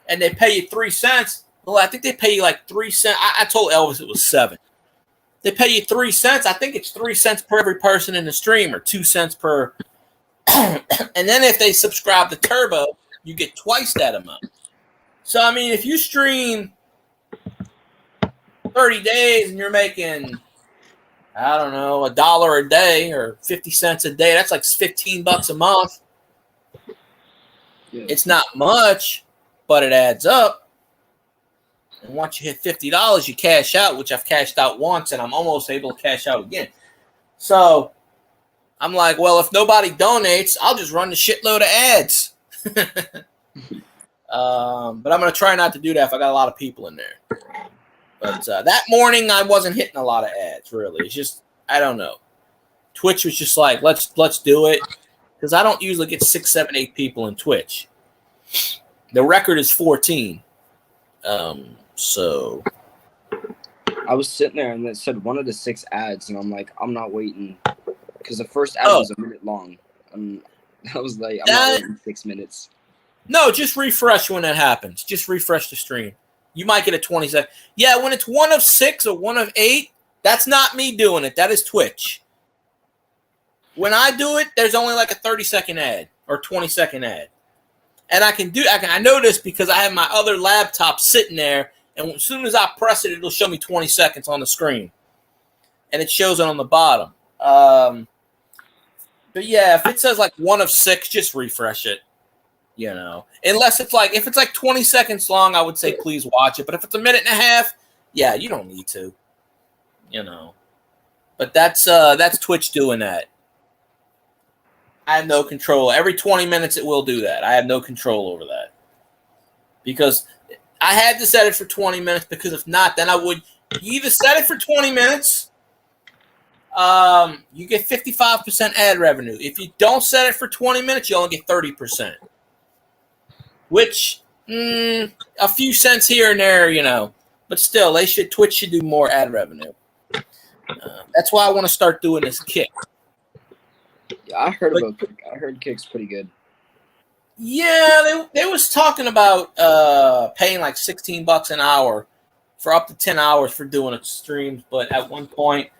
and they pay you 3 cents. Well, I think they pay you like 3 cents. I told Elvis it was 7. they pay you 3 cents. I think it's 3 cents per every person in the stream, or 2 cents per. And then if they subscribe to Turbo, you get twice that amount. So I mean, if you stream 30 days and you're making, I don't know, $1 a day or 50 cents a day, that's like $15 a month. Yeah. It's not much, but it adds up. And once you hit $50, you cash out, which I've cashed out once, and I'm almost able to cash out again. So I'm like, well, if nobody donates, I'll just run a shitload of ads. But I'm going to try not to do that if I got a lot of people in there. But that morning, I wasn't hitting a lot of ads, really. It's just, I don't know. Twitch was just like, let's do it. Because I don't usually get 6, 7, 8 people in Twitch. The record is 14. So I was sitting there and it said one of the 6 ads, and I'm like, I'm not waiting, because the first ad was a minute long, and I was like, I'm not waiting 6 minutes. No, just refresh when that happens. Just refresh the stream. You might get a 20 second. Yeah, when it's 1 of 6 or 1 of 8, that's not me doing it. That is Twitch. When I do it, there's only like a 30-second ad or 20-second ad. And I know this because I have my other laptop sitting there, and as soon as I press it, it'll show me 20 seconds on the screen. And it shows it on the bottom. But yeah, if it says like 1 of 6, just refresh it. You know, unless it's like, if it's like 20 seconds long, I would say please watch it. But if it's a minute and a half, yeah, you don't need to. You know. But that's Twitch doing that. I have no control. Every 20 minutes it will do that. I have no control over that. Because I had to set it for 20 minutes, because if not, then I would either set it for 20 minutes, you get 55% ad revenue. If you don't set it for 20 minutes, you only get 30%. Which, a few cents here and there, you know. But still, Twitch should do more ad revenue. That's why I want to start doing this Kick. Yeah, I heard about Kick. I heard Kick's pretty good. Yeah, they was talking about paying like $16 an hour for up to 10 hours for doing a streams, but at one point.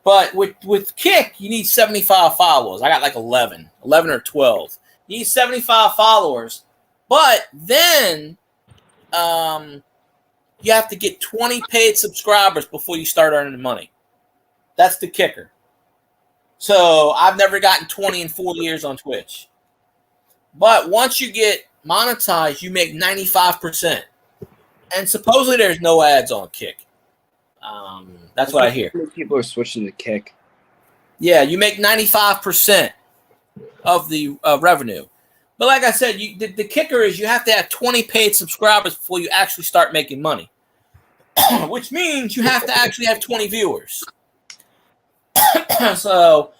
But with Kick, you need 75 followers. I got like 11 or 12. You need 75 followers. But then you have to get 20 paid subscribers before you start earning money. That's the kicker. So I've never gotten 20 in 4 years on Twitch. But once you get monetized, you make 95%. And supposedly there's no ads on Kick. That's what I hear. People are switching to Kick. Yeah, you make 95% of the revenue. But like I said, the kicker is you have to have 20 paid subscribers before you actually start making money. Which means you have to actually have 20 viewers. So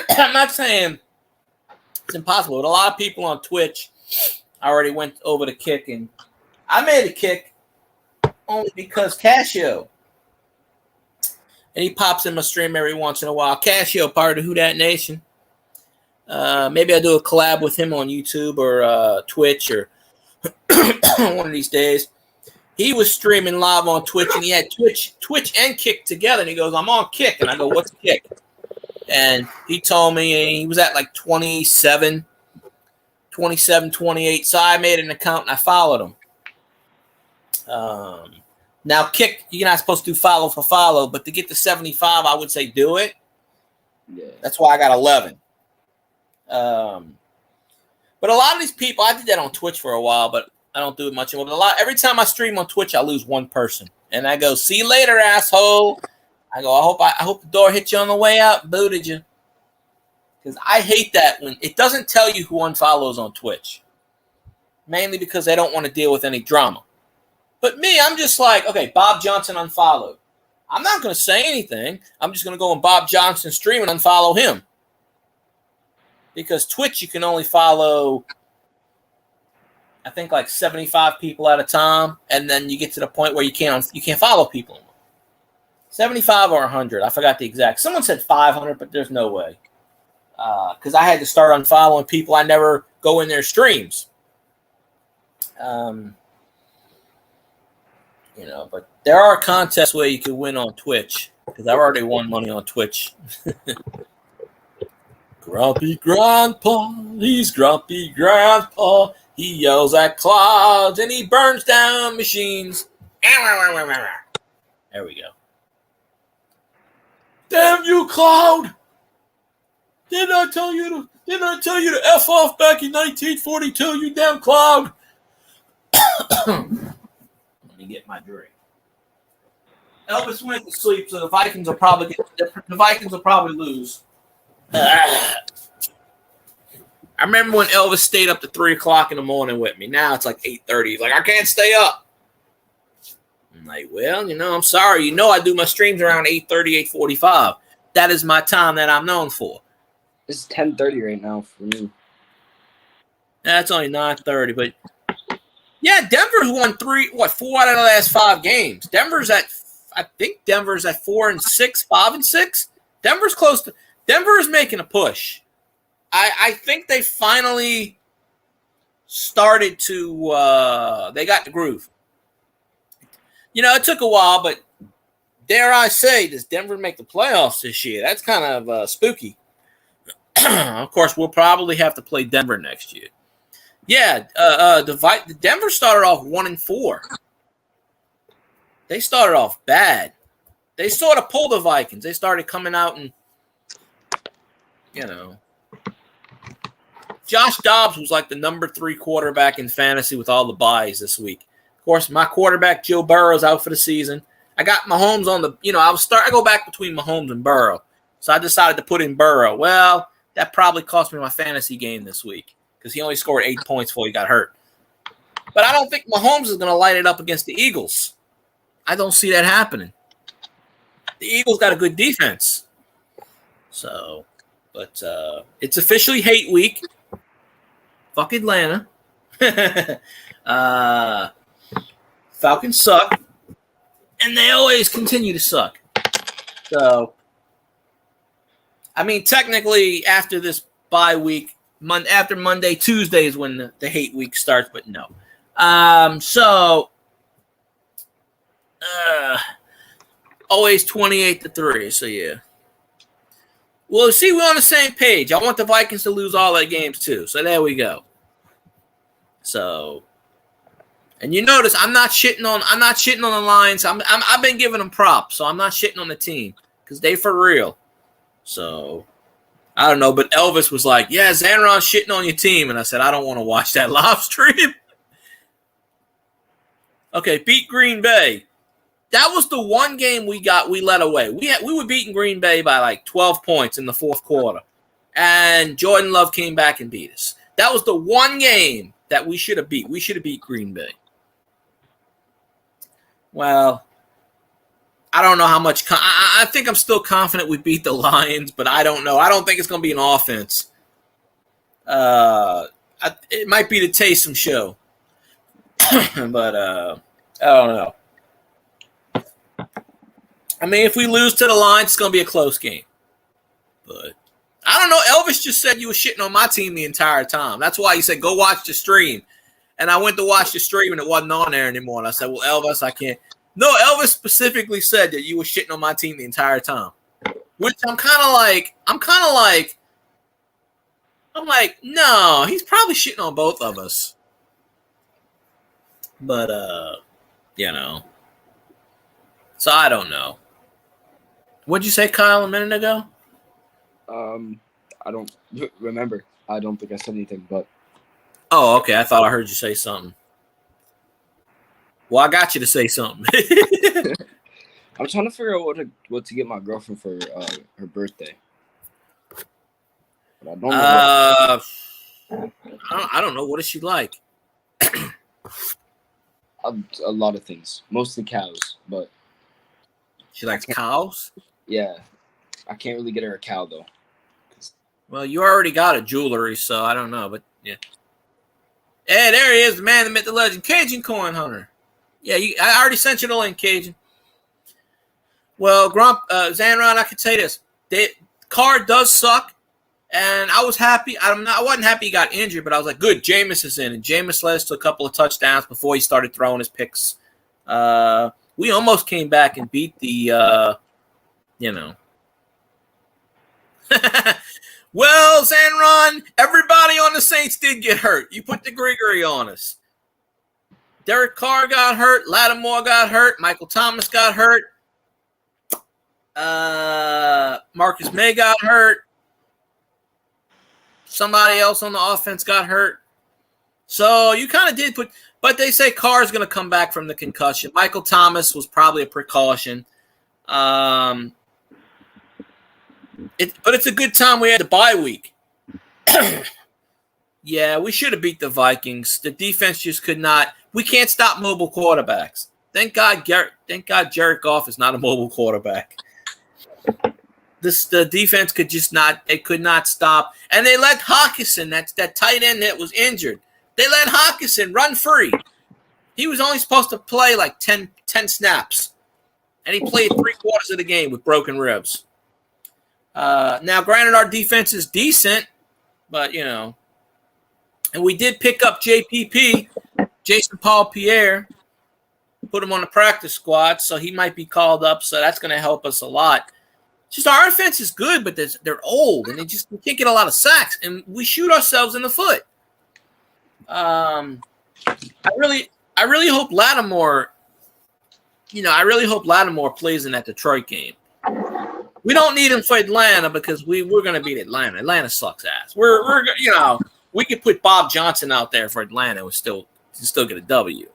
I'm not saying it's impossible, but a lot of people on Twitch already went over to Kick, and I made a Kick only because Casio. And he pops in my stream every once in a while. Casio, part of Who Dat Nation. Maybe I'll do a collab with him on YouTube or Twitch or one of these days. He was streaming live on Twitch, and he had Twitch and Kick together. And he goes, I'm on Kick. And I go, what's Kick? And he told me he was at like 27, 28. So I made an account and I followed him. Now, Kick, you're not supposed to do follow for follow, but to get to 75, I would say do it. Yeah. That's why I got 11. But a lot of these people, I did that on Twitch for a while, but I don't do it much anymore. But every time I stream on Twitch, I lose one person, and I go, "See you later, asshole." I go, I hope the door hit you on the way out, booted you, because I hate that when it doesn't tell you who unfollows on Twitch, mainly because they don't want to deal with any drama. But me, I'm just like, okay, Bob Johnson unfollowed. I'm not going to say anything. I'm just going to go on Bob Johnson's stream and unfollow him. Because Twitch, you can only follow, I think, like 75 people at a time, and then you get to the point where you can't follow people anymore. 75 or 100, I forgot the exact. Someone said 500, but there's no way. Because I had to start unfollowing people. I never go in their streams. But there are contests where you can win on Twitch. because I've already won money on Twitch. Grumpy Grandpa, he's Grumpy Grandpa. He yells at clouds and he burns down machines. There we go. Damn you, Cloud! Didn't I tell you to F off back in 1942, you damn Cloud? Let me get my drink. Elvis went to sleep, so the Vikings will probably lose. I remember when Elvis stayed up to 3 o'clock in the morning with me. Now it's like 8:30. He's like, I can't stay up. I'm like, well, I'm sorry. I do my streams around 8:30, 8:45. That is my time that I'm known for. It's 10:30 right now for me. That's only 9:30, but yeah, Denver's won 4 out of the last 5 games. I think Denver's at 4-6, 5-6. Denver is making a push. I think they finally started to they got the groove. It took a while, but dare I say, does Denver make the playoffs this year? That's kind of spooky. Of course, we'll probably have to play Denver next year. Yeah, the Denver started off 1-4. They started off bad. They sort of pulled the Vikings. They started coming out and, Josh Dobbs was like the number 3 quarterback in fantasy with all the buys this week. Of course, my quarterback, Joe Burrow's out for the season. I got Mahomes on the, I go back between Mahomes and Burrow. So I decided to put in Burrow. Well, that probably cost me my fantasy game this week because he only scored 8 points before he got hurt. But I don't think Mahomes is going to light it up against the Eagles. I don't see that happening. The Eagles got a good defense. So, but it's officially hate week. Fuck Atlanta. Falcons suck. And they always continue to suck. So, technically, after this bye week, after Monday, Tuesday is when the hate week starts, but no. Always 28-3, so yeah. Well, see, we're on the same page. I want the Vikings to lose all their games too. So there we go. So, and you notice I'm not shitting on the Lions. I've been giving them props, so I'm not shitting on the team because they for real. So I don't know, but Elvis was like, "Yeah, Zanron's shitting on your team," and I said, "I don't want to watch that live stream." Okay, beat Green Bay. That was the one game we let away. We were beating Green Bay by like 12 points in the fourth quarter. And Jordan Love came back and beat us. That was the one game that we should have beat. We should have beat Green Bay. Well, I don't know how much. I think I'm still confident we beat the Lions, but I don't know. I don't think it's going to be an offense. It might be the Taysom show. But I don't know. If we lose to the Lions, it's going to be a close game. But I don't know. Elvis just said you were shitting on my team the entire time. That's why he said, go watch the stream. And I went to watch the stream, and it wasn't on there anymore. And I said, well, Elvis, I can't. No, Elvis specifically said that you were shitting on my team the entire time. Which I'm like, no, he's probably shitting on both of us. But, So I don't know. What'd you say, Kyle, a minute ago? I don't remember. I don't think I said anything, but. Oh, okay. I thought I heard you say something. Well, I got you to say something. I'm trying to figure out what to get my girlfriend for her birthday. But I don't know. I don't know. What does she like? A lot of things, mostly cows, but. She likes cows? Yeah. I can't really get her a cow, though. Well, you already got a jewelry, so I don't know, but yeah. Hey, there he is, the man, the myth, the legend, Cajun Coin Hunter. Yeah, I already sent you the link, Cajun. Well, Zanron, I can say this. The card does suck, and I was happy. I wasn't happy he got injured, but I was like, good, Jameis is in. And Jameis led us to a couple of touchdowns before he started throwing his picks. We almost came back and beat the you know. Well, Zanron, everybody on the Saints did get hurt. You put the Gregory on us. Derek Carr got hurt. Lattimore got hurt. Michael Thomas got hurt. Marcus May got hurt. Somebody else on the offense got hurt. So you kind of did put – but they say Carr is going to come back from the concussion. Michael Thomas was probably a precaution. But it's a good time we had the bye week. Yeah, we should have beat the Vikings. The defense just could not – we can't stop mobile quarterbacks. Thank God Jared Goff is not a mobile quarterback. The defense could just not – it could not stop. And they let Hawkinson, that tight end that was injured, they let Hawkinson run free. He was only supposed to play like 10 snaps. And he played 3/4 of the game with broken ribs. Now, granted, our defense is decent, but, you know. And we did pick up JPP, Jason Paul-Pierre, put him on the practice squad, so he might be called up, so that's going to help us a lot. Just our offense is good, but they're old, and we can't get a lot of sacks, and we shoot ourselves in the foot. I really hope Lattimore, plays in that Detroit game. We don't need him for Atlanta because we're going to beat Atlanta. Atlanta sucks ass. We could put Bob Johnson out there for Atlanta and still get a W.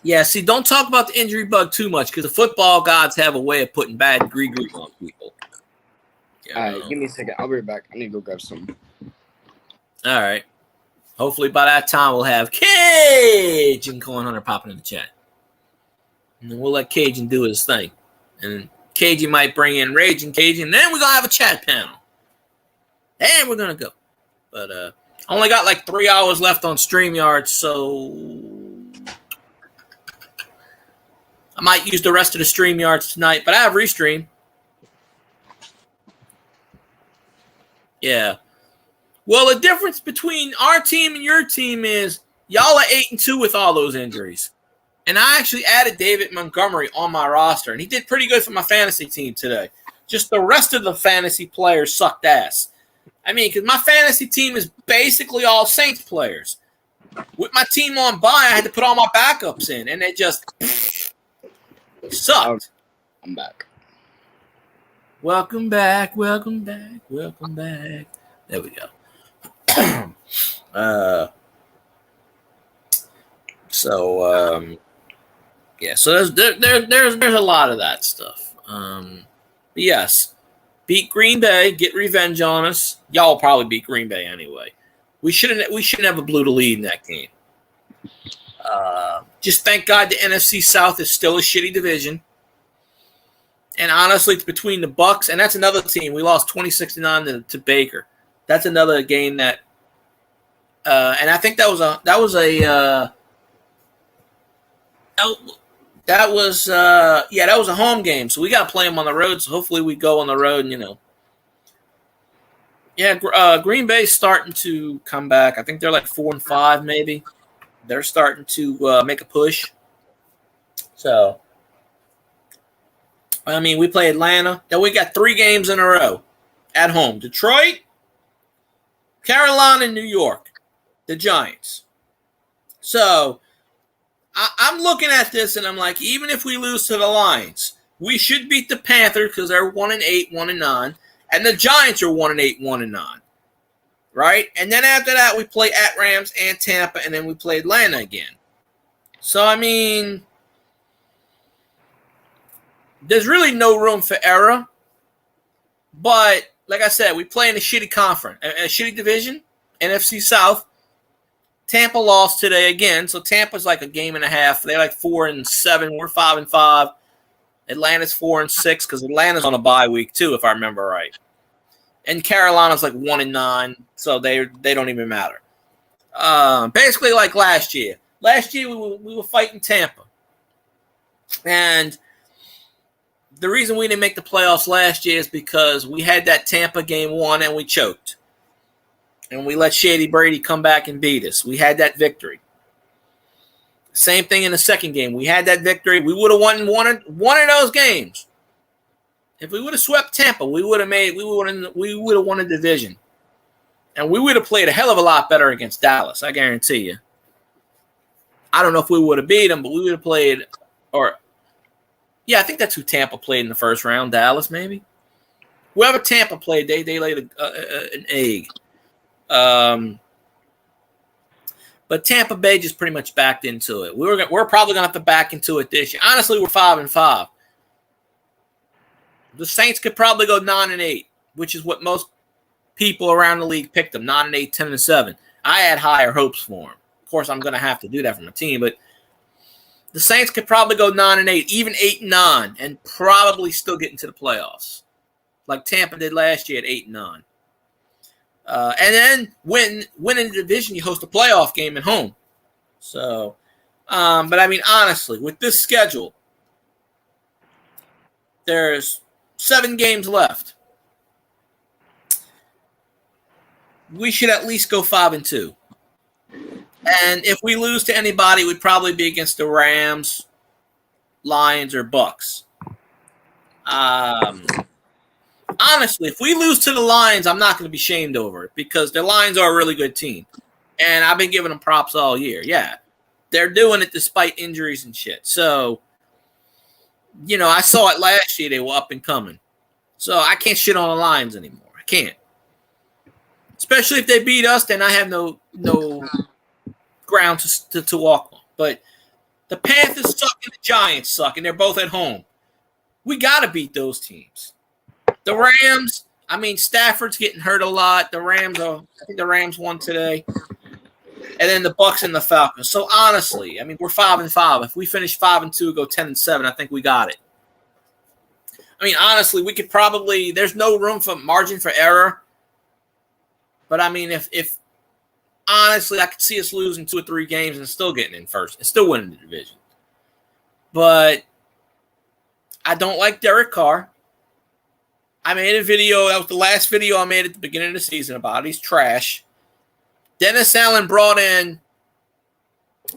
Yeah, see, don't talk about the injury bug too much because the football gods have a way of putting bad gree-gree on people. All right, give me a second. I'll be right back. I need to go grab some. All right. Hopefully by that time we'll have Cajun Coin Hunter popping in the chat. And then we'll let Cajun do his thing. And Cajun might bring in Raging Cajun. Then we're going to have a chat panel. And we're going to go. But I only got like 3 hours left on StreamYard, so I might use the rest of the StreamYards tonight. But I have Restream. Yeah. Well, the difference between our team and your team is y'all are 8-2 with all those injuries. And I actually added David Montgomery on my roster, and he did pretty good for my fantasy team today. Just the rest of the fantasy players sucked ass. I mean, because my fantasy team is basically all Saints players. With my team on bye, I had to put all my backups in, and they just sucked. I'm back. Welcome back, welcome back, welcome back. There we go. Yeah, so there's a lot of that stuff. Yes, beat Green Bay, get revenge on us. Y'all will probably beat Green Bay anyway. We shouldn't have blew the lead in that game. Just thank God the NFC South is still a shitty division. And honestly, it's between the Bucs, and that's another team. We lost 26-9 to Baker. That's another game that, and I think that was a home game. So we got to play them on the road. So hopefully we go on the road and Green Bay's starting to come back. I think they're like 4-5 maybe. They're starting to make a push. So. I mean, we play Atlanta. Then we got 3 games in a row at home. Detroit, Carolina, and New York. The Giants. So, I'm looking at this, and I'm like, even if we lose to the Lions, we should beat the Panthers because they're 1-8, 1-9. And the Giants are 1-8, 1-9. Right? And then after that, we play at Rams and Tampa, and then we play Atlanta again. So, I mean, there's really no room for error. But, like I said, we play in a shitty conference, a shitty division, NFC South. Tampa lost today again, so Tampa's like a game and a half. They're like 4-7. We're 5-5. Atlanta's 4-6 because Atlanta's on a bye week too, if I remember right. And Carolina's like 1-9, so they don't even matter. Basically like last year. Last year we were fighting Tampa, and the reason we didn't make the playoffs last year is because we had that Tampa game 1 and we choked. And we let Shady Brady come back and beat us. We had that victory. Same thing in the second game. We had that victory. We would have won one of those games. If we would have swept Tampa, we would have won a division. And we would have played a hell of a lot better against Dallas, I guarantee you. I don't know if we would have beat them, but we would have played I think that's who Tampa played in the first round, Dallas maybe. Whoever Tampa played, they laid an egg. But Tampa Bay just pretty much backed into it. We're probably going to have to back into it this year. Honestly, we're 5-5. The Saints could probably go 9-8, which is what most people around the league picked them. 9-8, 10-7. I had higher hopes for them. Of course, I'm going to have to do that for my team, but the Saints could probably go 9-8, even 8-9, and probably still get into the playoffs, like Tampa did last year at 8-9. And then winning the division, you host a playoff game at home. So, but I mean, honestly, with this schedule, there's 7 games left. We should at least go 5-2. And if we lose to anybody, it would probably be against the Rams, Lions, or Bucks. Honestly, if we lose to the Lions, I'm not going to be shamed over it because the Lions are a really good team. And I've been giving them props all year. Yeah, they're doing it despite injuries and shit. So, I saw it last year. They were up and coming. So I can't shit on the Lions anymore. I can't. Especially if they beat us, then I have no ground to walk on. But the Panthers suck and the Giants suck, and they're both at home. We got to beat those teams. The Rams, I mean, Stafford's getting hurt a lot. I think the Rams won today. And then the Bucks and the Falcons. So honestly, I mean, we're 5-5. If we finish 5-2, go 10-7, I think we got it. I mean, honestly, we could probably, there's no room for margin for error. But I mean, if honestly, I could see us losing 2 or 3 games and still getting in first and still winning the division. But I don't like Derek Carr. I made a video. That was the last video I made at the beginning of the season about it. He's trash. Dennis Allen brought in,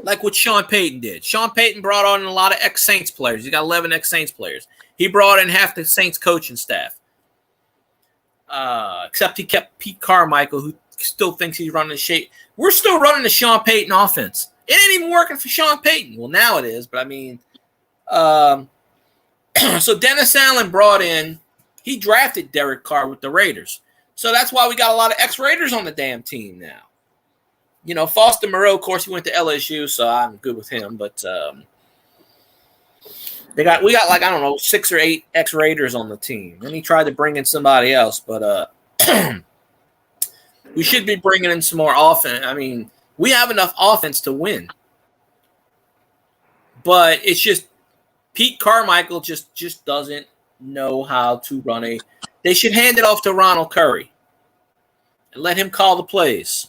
like what Sean Payton did. Sean Payton brought on a lot of ex-Saints players. He got 11 ex-Saints players. He brought in half the Saints coaching staff. Except he kept Pete Carmichael, who still thinks he's running the shape. We're still running the Sean Payton offense. It ain't even working for Sean Payton. Well, now it is, but I mean, so Dennis Allen brought in, he drafted Derek Carr with the Raiders. So that's why we got a lot of ex-Raiders on the damn team now. Foster Moreau, of course, he went to LSU, so I'm good with him. But we got like, I don't know, 6 or 8 ex-Raiders on the team. And he tried to bring in somebody else, but we should be bringing in some more offense. I mean, we have enough offense to win. But it's just Pete Carmichael just doesn't know how to run a – they should hand it off to Ronald Curry and let him call the plays.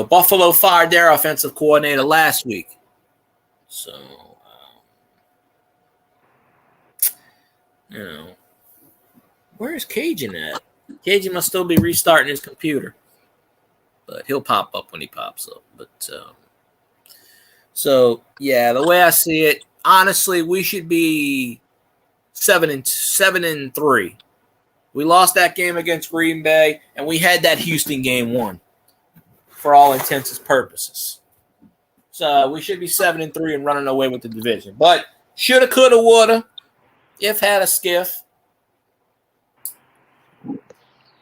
Buffalo fired their offensive coordinator last week. So, where's Cajun at? Cajun must still be restarting his computer. But he'll pop up when he pops up. But, so, yeah, the way I see it, honestly, we should be 7-3. We lost that game against Green Bay, and we had that Houston game won for all intents and purposes. So we should be 7-3 and running away with the division. But shoulda, coulda, woulda, if had a skiff.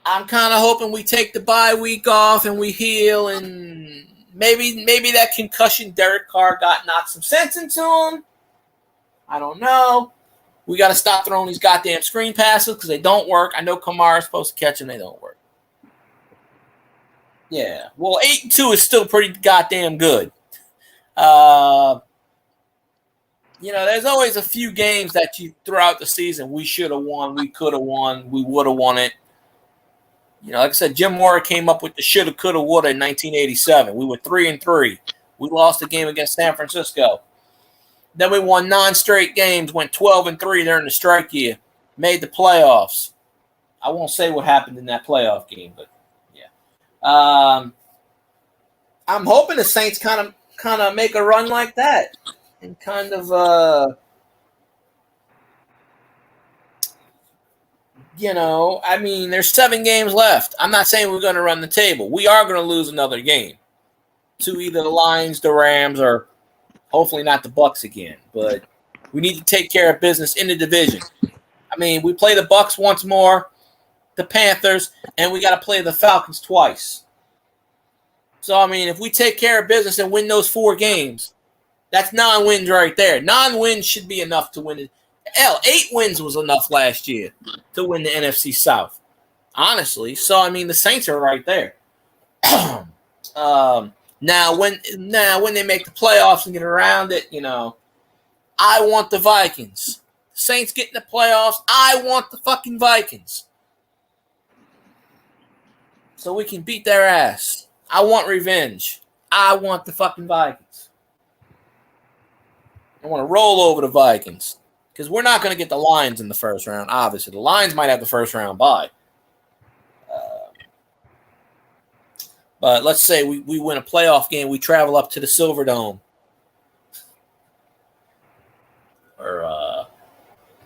I'm kind of hoping we take the bye week off and we heal, and maybe that concussion Derek Carr knocked some sense into him. I don't know. We got to stop throwing these goddamn screen passes because they don't work. I know Kamara's supposed to catch them. They don't work. Yeah. Well, 8-2 is still pretty goddamn good. There's always a few games that you throughout the season we should have won, we could have won, we would have won it. Like I said, Jim Mora came up with the shoulda, coulda, woulda in 1987. We were 3-3. We lost the game against San Francisco. Then we won 9 straight games, went 12-3 during the strike year, made the playoffs. I won't say what happened in that playoff game, but yeah. I'm hoping the Saints kind of make a run like that and kind of I mean, there's 7 games left. I'm not saying we're going to run the table. We are going to lose another game to either the Lions, the Rams, or hopefully not the Bucs again. But we need to take care of business in the division. I mean, we play the Bucs once more, the Panthers, and we got to play the Falcons twice. So, I mean, if we take care of business and win those 4 games, that's 9 wins right there. 9 wins should be enough to win it. 8 wins was enough last year to win the NFC South, honestly. So, I mean, the Saints are right there. Now, when they make the playoffs and get around it, I want the Vikings. Saints get in the playoffs. I want the fucking Vikings. So we can beat their ass. I want revenge. I want the fucking Vikings. I want to roll over the Vikings. Because we're not going to get the Lions in the first round, obviously. The Lions might have the first round bye. But let's say we win a playoff game. We travel up to the Silverdome. Or,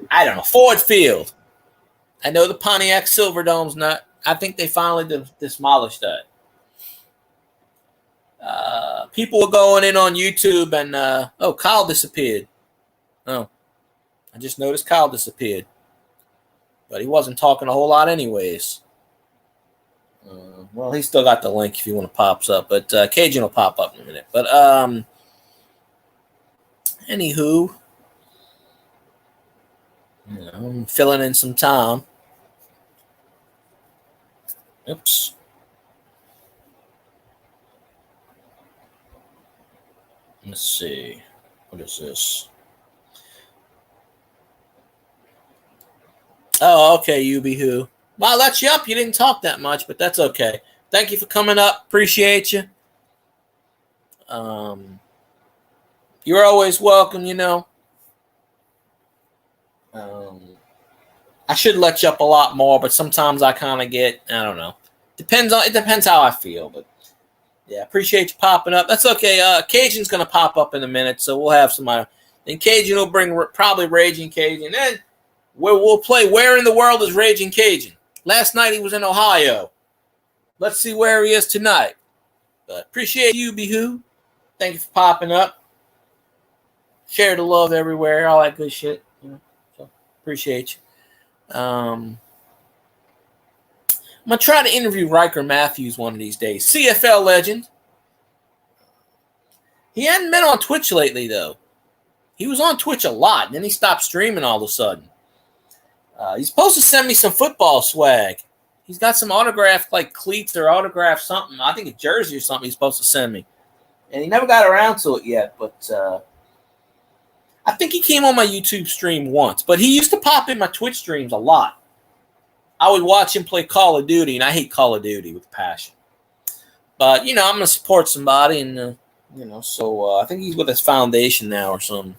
I don't know, Ford Field. I know the Pontiac Silverdome's not. I think they finally demolished that. People were going in on YouTube and, Kyle disappeared. Oh, I just noticed Kyle disappeared. But he wasn't talking a whole lot anyways. Well, he still got the link if you want to pops up. But Cajun will pop up in a minute. But, anywho, I'm filling in some time. Oops. Let's see. What is this? Oh, okay, UB Well, I let you up. You didn't talk that much, but that's okay. Thank you for coming up. Appreciate you. You're always welcome, I should let you up a lot more, but sometimes I kind of get, I don't know. It depends how I feel, but yeah, appreciate you popping up. That's okay. Cajun's going to pop up in a minute, so we'll have some. Then Cajun will bring probably Raging Cajun. Then we'll play Where in the World is Raging Cajun? Last night he was in Ohio. Let's see where he is tonight. But appreciate you, Behoo. Thank you for popping up. Share the love everywhere, all that good shit. So appreciate you. I'm going to try to interview Riker Matthews one of these days. CFL legend. He hadn't been on Twitch lately, though. He was on Twitch a lot, and then he stopped streaming all of a sudden. He's supposed to send me some football swag. He's got some autographed, cleats or autographed something. I think a jersey or something he's supposed to send me. And he never got around to it yet, but I think he came on my YouTube stream once. But he used to pop in my Twitch streams a lot. I would watch him play Call of Duty, and I hate Call of Duty with passion. But, I'm going to support somebody, and, so I think he's with his foundation now or something.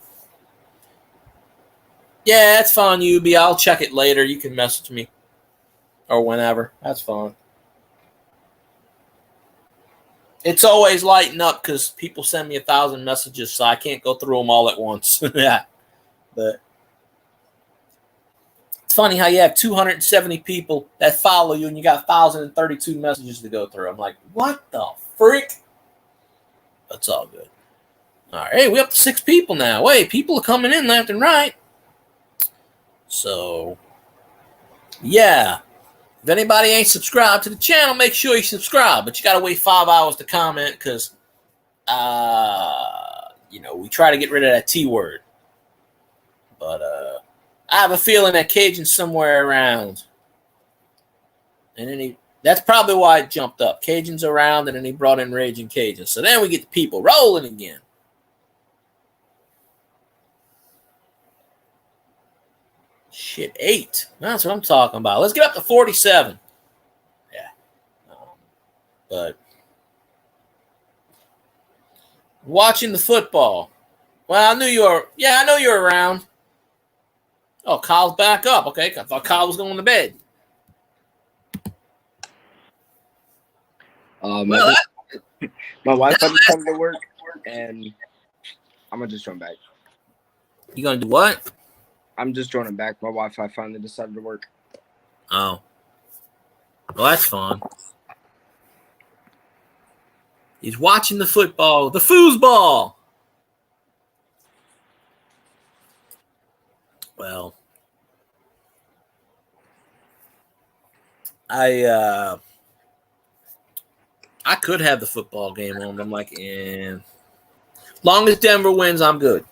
Yeah, that's fine, UB. I'll check it later. You can message me or whenever. That's fine. It's always lighting up because people send me 1,000 messages, so I can't go through them all at once. Yeah, but it's funny how you have 270 people that follow you and you got 1,032 messages to go through. I'm like, what the freak? That's all good. All right, hey, we're up to 6 people now. Wait, people are coming in left and right. So, yeah. If anybody ain't subscribed to the channel, make sure you subscribe. But you got to wait 5 hours to comment because, we try to get rid of that T word. But I have a feeling that Cajun's somewhere around. And then that's probably why it jumped up. Cajun's around, and then he brought in Raging Cajun. So then we get the people rolling again. Shit, 8. That's what I'm talking about. Let's get up to 47. Yeah. But watching the football. Well, I know you're around. Oh, Kyle's back up. Okay, I thought Kyle was going to bed. My Wi-Fi decided to work, and I'm gonna just join back. You gonna do what? I'm just joining back. My Wi-Fi finally decided to work. Oh. Well, that's fun. He's watching the football. The foosball. Well, I could have the football game on, but I'm like, long as Denver wins, I'm good.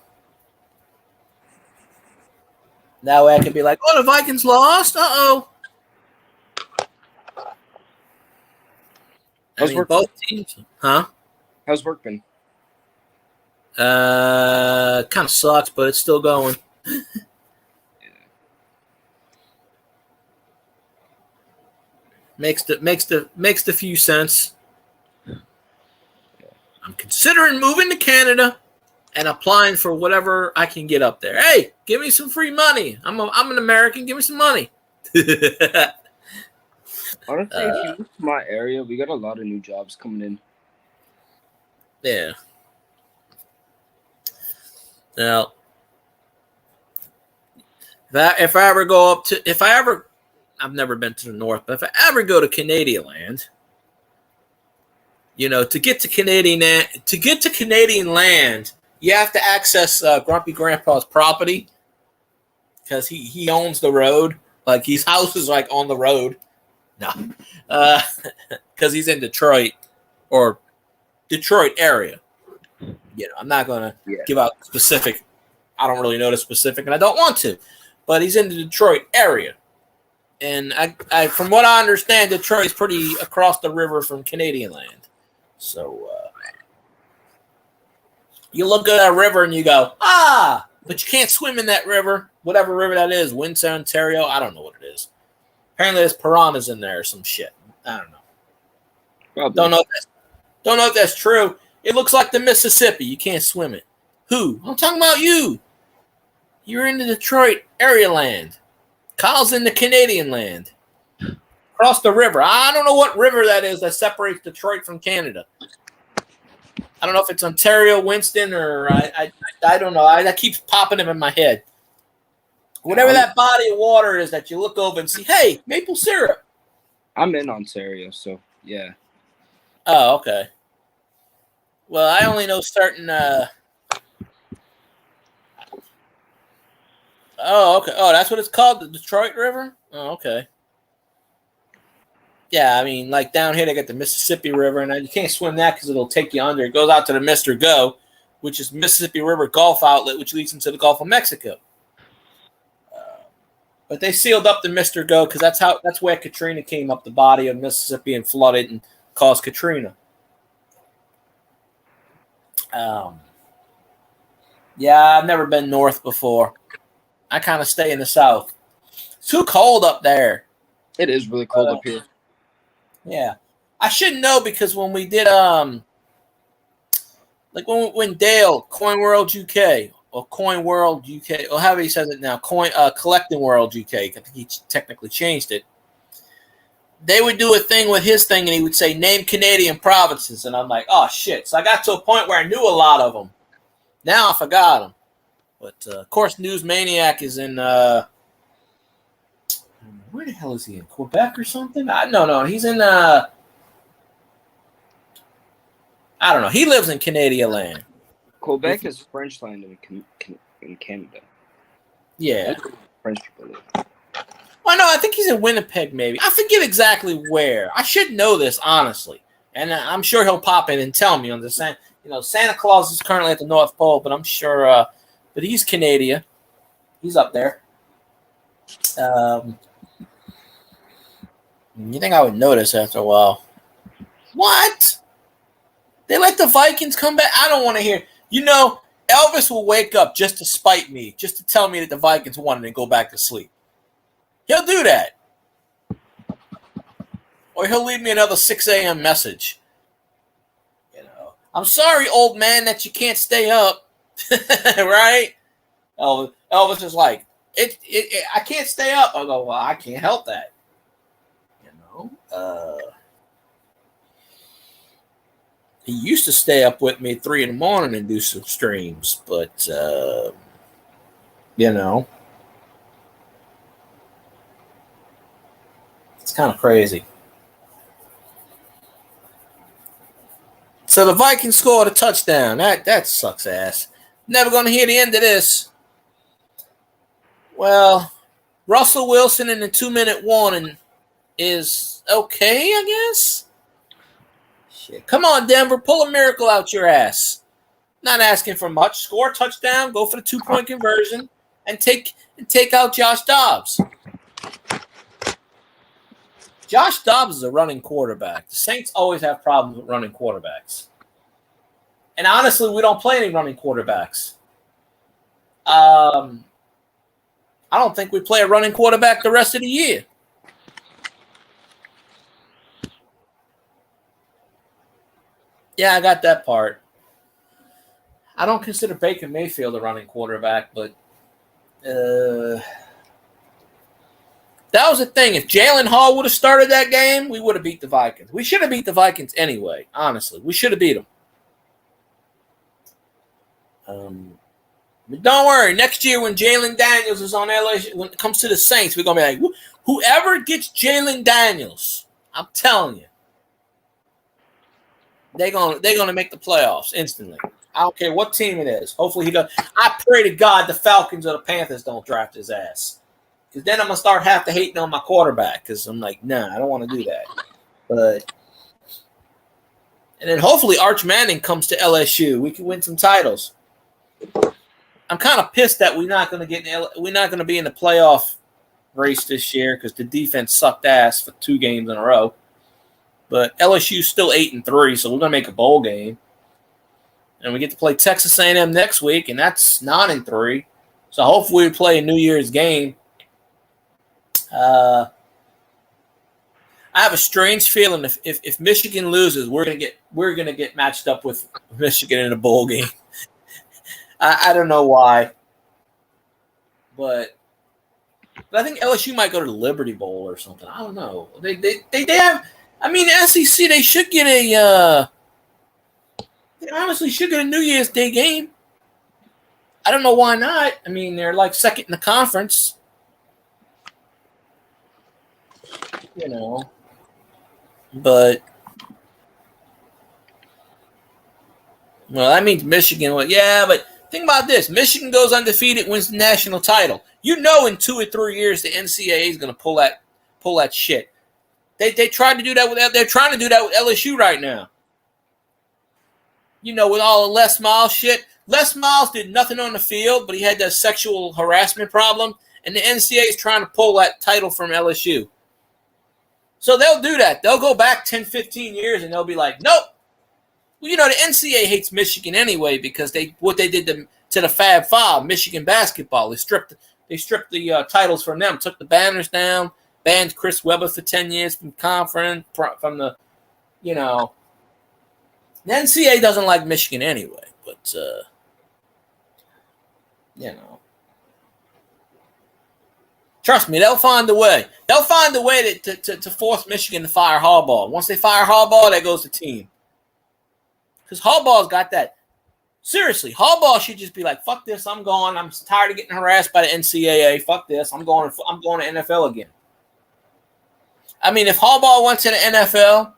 That way I could be like, oh, the Vikings lost. Uh-oh. I mean, both teams. Huh? How's work been? Kind of sucks, but it's still going. Makes the few cents. I'm considering moving to Canada and applying for whatever I can get up there. Hey, give me some free money. I'm an American. Give me some money. Honestly, if you move to my area, we got a lot of new jobs coming in. Yeah. Now, if I ever go up to, I've never been to the north, but if I ever go to Canadian land, to get to Canadian land, you have to access Grumpy Grandpa's property because he owns the road. Like his house is like on the road. No, because he's in Detroit or Detroit area. I'm not gonna give out specific. I don't really know the specific, and I don't want to. But he's in the Detroit area, and I from what I understand, Detroit's pretty across the river from Canadian land. So you look at that river and you go, but you can't swim in that river, whatever river that is, Windsor, Ontario. I don't know what it is. Apparently, there's piranhas in there or some shit. I don't know. Probably. Don't know if that's true. It looks like the Mississippi. You can't swim it. Who? I'm talking about you. You're in the Detroit area land. Kyle's in the Canadian land. Across the river. I don't know what river that is that separates Detroit from Canada. I don't know if it's Ontario, Winston, or I don't know. That keeps popping up in my head. Whatever that body of water is that you look over and see, hey, maple syrup. I'm in Ontario, so yeah. Oh, okay. Well, I only know certain. Oh, okay. Oh, that's what it's called, the Detroit River? Oh, okay. Yeah, I mean, like down here, they got the Mississippi River, and you can't swim that because it'll take you under. It goes out to the Mr. Go, which is Mississippi River Gulf outlet, which leads into the Gulf of Mexico. But they sealed up the Mr. Go because that's where Katrina came up the body of Mississippi and flooded and caused Katrina. Yeah, I've never been north before. I kind of stay in the south. It's too cold up there. It is really cold up here. Yeah. I should know because when we did like when Dale, Coin World UK or Coin World UK, or however he says it now, Collecting World UK, I think he technically changed it. They would do a thing with his thing, and he would say, name Canadian provinces. And I'm like, oh, shit. So I got to a point where I knew a lot of them. Now I forgot them. But, of course, Newsmaniac is in, where the hell is he in? Quebec or something? No. He's in, I don't know. He lives in Canadian land. Quebec is French land in Canada. Yeah. French people live. Well, no, I think he's in Winnipeg, maybe. I forget exactly where. I should know this, honestly. And I'm sure he'll pop in and tell me on the same. Santa Claus is currently at the North Pole, but I'm sure, but he's Canadian. He's up there. You think I would notice after a while? What? They let the Vikings come back? I don't want to hear. Elvis will wake up just to spite me, just to tell me that the Vikings won and then go back to sleep. He'll do that. Or he'll leave me another 6 a.m. message. I'm sorry, old man, that you can't stay up. Right? Elvis is like, I can't stay up. I go, well, I can't help that. He used to stay up with me at 3 a.m. and do some streams, but you know, it's kind of crazy. So the Vikings scored a touchdown. That sucks ass. Never going to hear the end of this. Well, Russell Wilson in the 2-minute warning is okay, I guess. Shit. Come on, Denver. Pull a miracle out your ass. Not asking for much. Score a touchdown, go for the 2-point conversion, and take out Josh Dobbs. Josh Dobbs is a running quarterback. The Saints always have problems with running quarterbacks. And honestly, we don't play any running quarterbacks. I don't think we play a running quarterback the rest of the year. Yeah, I got that part. I don't consider Baker Mayfield a running quarterback, but that was the thing. If Jalen Hall would have started that game, we would have beat the Vikings. We should have beat the Vikings anyway, honestly. We should have beat them. But don't worry. Next year when Jalen Daniels is on LSU, when it comes to the Saints, we're going to be like, whoever gets Jalen Daniels, I'm telling you, they're gonna make the playoffs instantly. I don't care what team it is. Hopefully he does. I pray to God the Falcons or the Panthers don't draft his ass. Because then I'm going to start half to hating on my quarterback. Because I'm like, nah, I don't want to do that. And then hopefully Arch Manning comes to LSU. We can win some titles. I'm kind of pissed that we're not going to be in the playoff race this year because the defense sucked ass for 2 games in a row. But LSU's still 8-3, so we're going to make a bowl game. And we get to play Texas A&M next week, and that's 9-3. So hopefully we play a New Year's game. I have a strange feeling if Michigan loses, we're gonna get matched up with Michigan in a bowl game. I don't know why, but I think LSU might go to the Liberty Bowl or something. I don't know. They have. I mean, the SEC they should get a. They honestly should get a New Year's Day game. I don't know why not. I mean, they're like second in the conference. You know, but well, that means Michigan. Well, yeah, but think about this: Michigan goes undefeated, wins the national title. You know, in 2 or 3 years, the NCAA is going to pull that shit. They tried to do that with. They're trying to do that with LSU right now. You know, with all the Les Miles shit. Les Miles did nothing on the field, but he had that sexual harassment problem, and the NCAA is trying to pull that title from LSU. So they'll do that. They'll go back 10, 15 years, and they'll be like, nope. Well, you know, the NCAA hates Michigan anyway because what they did to the Fab Five, Michigan basketball. They stripped the titles from them, took the banners down, banned Chris Webber for 10 years from conference, from the, you know. The NCAA doesn't like Michigan anyway, but, you know. Trust me, they'll find a way. They'll find a way to force Michigan to fire Harbaugh. Once they fire Harbaugh, there goes the team. Because Harbaugh's got that. Seriously, Harbaugh should just be like, fuck this, I'm going. I'm tired of getting harassed by the NCAA. Fuck this, I'm going to NFL again. I mean, if Harbaugh went to the NFL,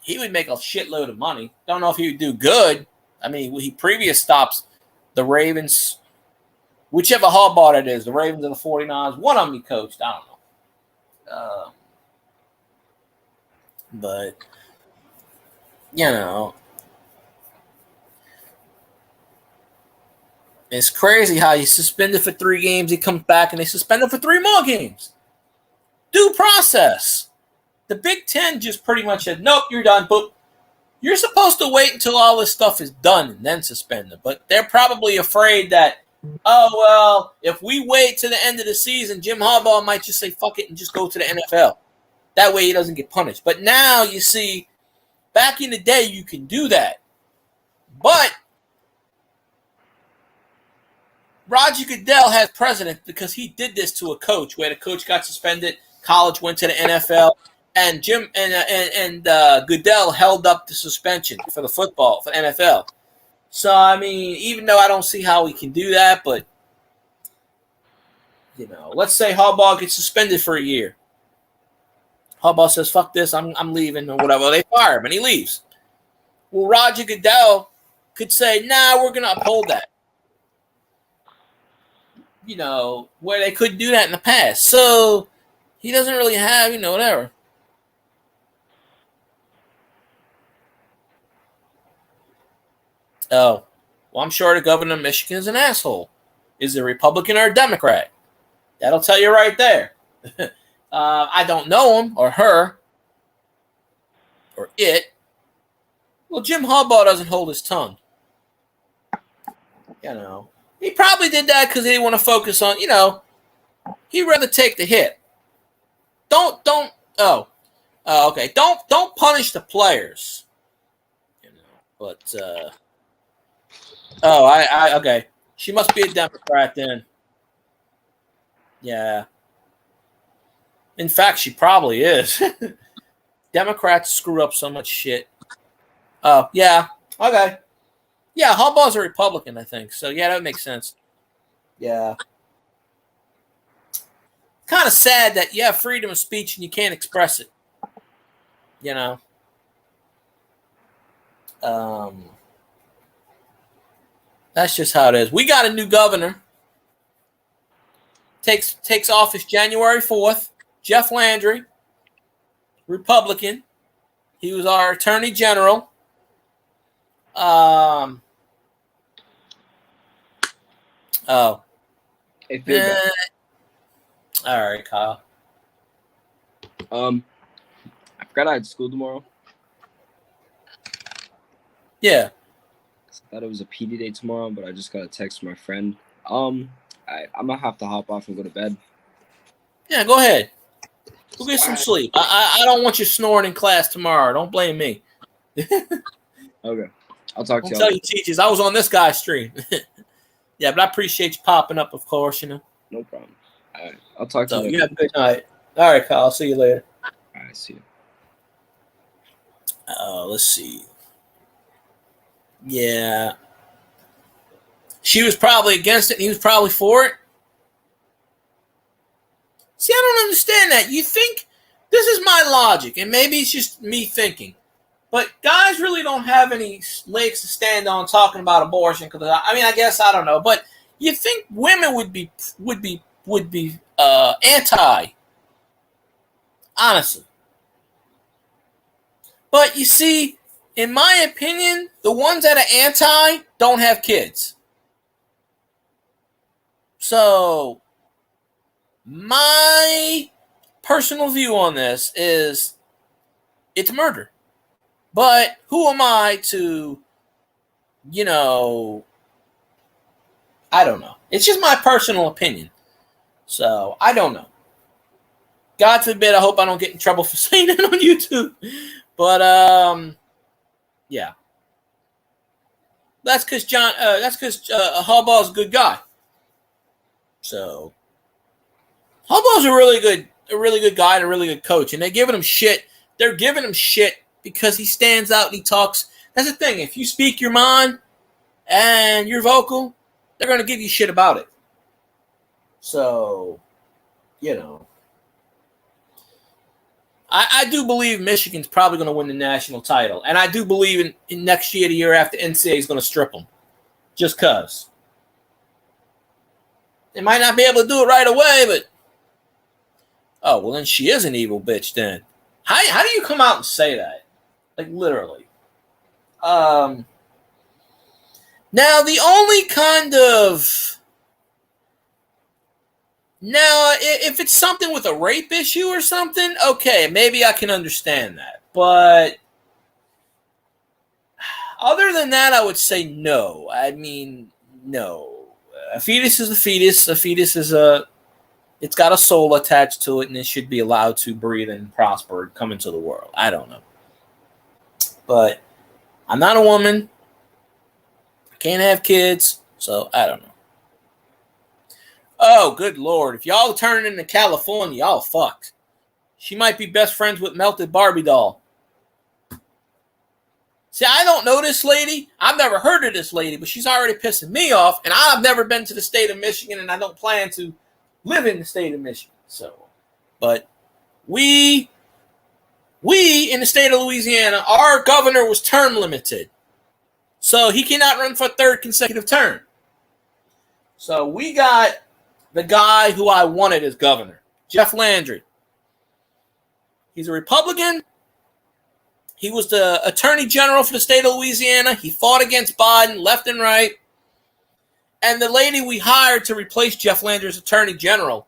he would make a shitload of money. Don't know if he would do good. I mean, he previous stops the Ravens. Whichever Harbaugh it is, the Ravens and the 49ers, one of them he coached. I don't know. But, you know, it's crazy how you suspended for 3 games, he comes back, and they suspend him for 3 more games. Due process. The Big Ten just pretty much said, nope, you're done. But you're supposed to wait until all this stuff is done and then suspend them. But they're probably afraid that, oh, well, if we wait to the end of the season, Jim Harbaugh might just say fuck it and just go to the NFL. That way he doesn't get punished. But now, you see, back in the day, you can do that. But Roger Goodell has precedent because he did this to a coach where the coach got suspended, college went to the NFL, and Jim and Goodell held up the suspension for the football for NFL. So I mean, even though I don't see how he can do that, but let's say Harbaugh gets suspended for a year. Harbaugh says, "Fuck this, I'm leaving," or whatever. They fire him and he leaves. Well, Roger Goodell could say, "Nah, we're gonna uphold that." Where they couldn't do that in the past. So he doesn't really have, whatever. Oh, well, I'm sure the governor of Michigan is an asshole. Is he a Republican or a Democrat? That'll tell you right there. I don't know him or her or it. Well, Jim Harbaugh doesn't hold his tongue. He probably did that because he didn't want to focus on, he'd rather take the hit. Okay. Don't punish the players. But, okay. She must be a Democrat then. Yeah. In fact, she probably is. Democrats screw up so much shit. Oh, yeah. Okay. Yeah, Harbaugh's a Republican, I think. So, yeah, that makes sense. Yeah. Kind of sad that you have freedom of speech and you can't express it. That's just how it is. We got a new governor. Takes office January 4th. Jeff Landry, Republican. He was our attorney general. Oh. Hey, all right, Kyle. I forgot I had school tomorrow. Yeah. I thought it was a PD day tomorrow, but I just got a text from my friend. I'm gonna have to hop off and go to bed. Yeah, go ahead. Go get some sleep. I don't want you snoring in class tomorrow. Don't blame me. Okay. I'll talk to you. I'll tell you, teachers, I was on this guy's stream. Yeah, but I appreciate you popping up, of course, No problem. All right. I'll talk to you later. You have a good night. All right, Kyle. I'll see you later. All right, see you. Let's see. Yeah. She was probably against it, and he was probably for it. See, I don't understand that. You think this is my logic, and maybe it's just me thinking, but guys really don't have any legs to stand on talking about abortion. Because I guess I don't know, but you think women would be anti, honestly. But you see, in my opinion, the ones that are anti don't have kids. So, my personal view on this is it's murder. But who am I to, I don't know. It's just my personal opinion. So, I don't know. God forbid, I hope I don't get in trouble for saying that on YouTube. But, yeah. That's because Harbaugh's a good guy. So, Harbaugh's a really good guy and a really good coach. And they're giving him shit. They're giving him shit because he stands out and he talks. That's the thing. If you speak your mind and you're vocal, they're going to give you shit about it. So, I do believe Michigan's probably going to win the national title. And I do believe in next year, the year after, NCAA is going to strip them. Just because. They might not be able to do it right away, but... Oh, well, then she is an evil bitch then. How do you come out and say that? Like, literally. Now, the only kind of... Now, if it's something with a rape issue or something, okay, maybe I can understand that. But other than that, I would say no. I mean, no. A fetus is a fetus. A fetus is it's got a soul attached to it, and it should be allowed to breathe and prosper and come into the world. I don't know. But I'm not a woman. I can't have kids, so I don't know. Oh, good Lord. If y'all turn into California, y'all fucked. She might be best friends with Melted Barbie Doll. See, I don't know this lady. I've never heard of this lady, but she's already pissing me off, and I've never been to the state of Michigan, and I don't plan to live in the state of Michigan. So, but we in the state of Louisiana, our governor was term limited. So he cannot run for a third consecutive term. So we got the guy who I wanted as governor, Jeff Landry. He's a Republican. He was the attorney general for the state of Louisiana. He fought against Biden left and right. And the lady we hired to replace Jeff Landry as attorney general,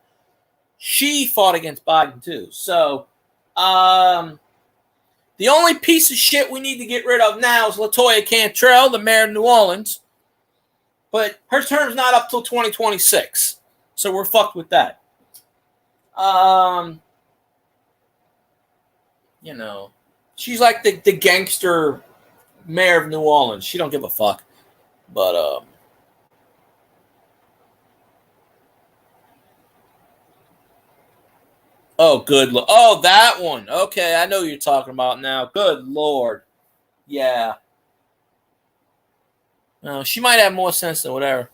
she fought against Biden too. So the only piece of shit we need to get rid of now is LaToya Cantrell, the mayor of New Orleans. But her term's not up till 2026. So we're fucked with that. You know, she's like the gangster mayor of New Orleans. She don't give a fuck. But oh, good. Oh, that one. Okay, I know who you're talking about now. Good Lord. Yeah. She might have more sense than whatever.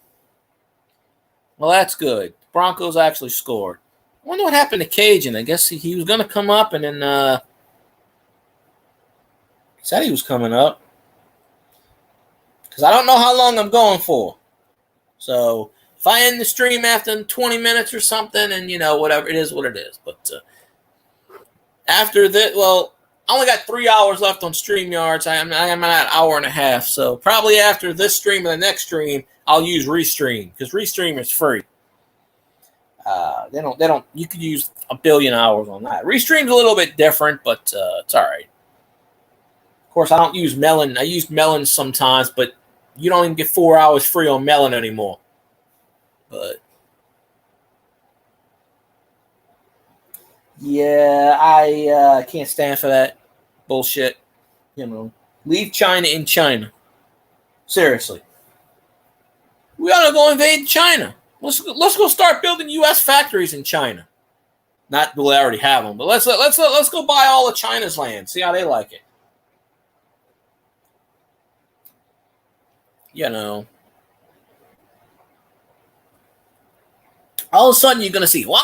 Well, that's good. Broncos actually scored. I wonder what happened to Cajun. I guess he was going to come up and then said he was coming up. Because I don't know how long I'm going for. So if I end the stream after 20 minutes or something, and, you know, whatever, it is what it is. But after that, well, I only got 3 hours left on StreamYards. I'm at an hour and a half. So probably after this stream and the next stream, I'll use Restream. Because Restream is free. They don't. You could use 1 billion hours on that. Restream's a little bit different, but it's all right. Of course, I don't use Melon. I use Melon sometimes, but you don't even get 4 hours free on Melon anymore. But yeah, I can't stand for that bullshit. You know, leave China in China. Seriously, we ought to go invade China. Let's go start building U.S. factories in China. Not that we already have them, but let's go buy all of China's land. See how they like it. You know. All of a sudden, you're going to see, what?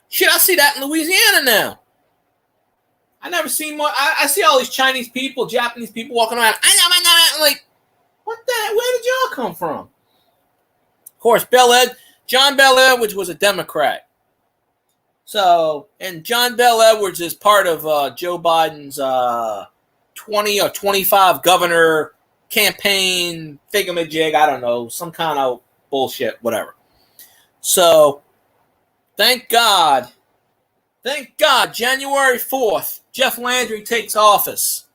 Shit, I see that in Louisiana now. I never seen more. I see all these Chinese people, Japanese people walking around. I'm like, what the heck? Where did y'all come from? Of course, John Bel Edwards was a Democrat. So, and John Bel Edwards is part of Joe Biden's 20 or 25 governor campaign thingamajig, I don't know, some kind of bullshit, whatever. So, thank God, January 4th, Jeff Landry takes office,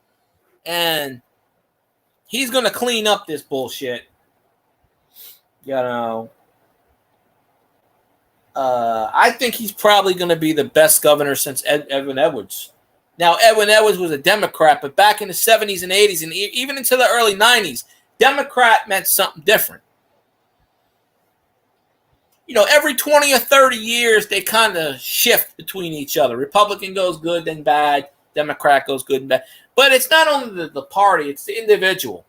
and he's going to clean up this bullshit. You know, I think he's probably going to be the best governor since Edwin Edwards. Now, Edwin Edwards was a Democrat, but back in the 70s and 80s and even into the early 90s, Democrat meant something different. You know, every 20 or 30 years, they kind of shift between each other. Republican goes good, then bad. Democrat goes good and bad. But it's not only the party, it's the individual.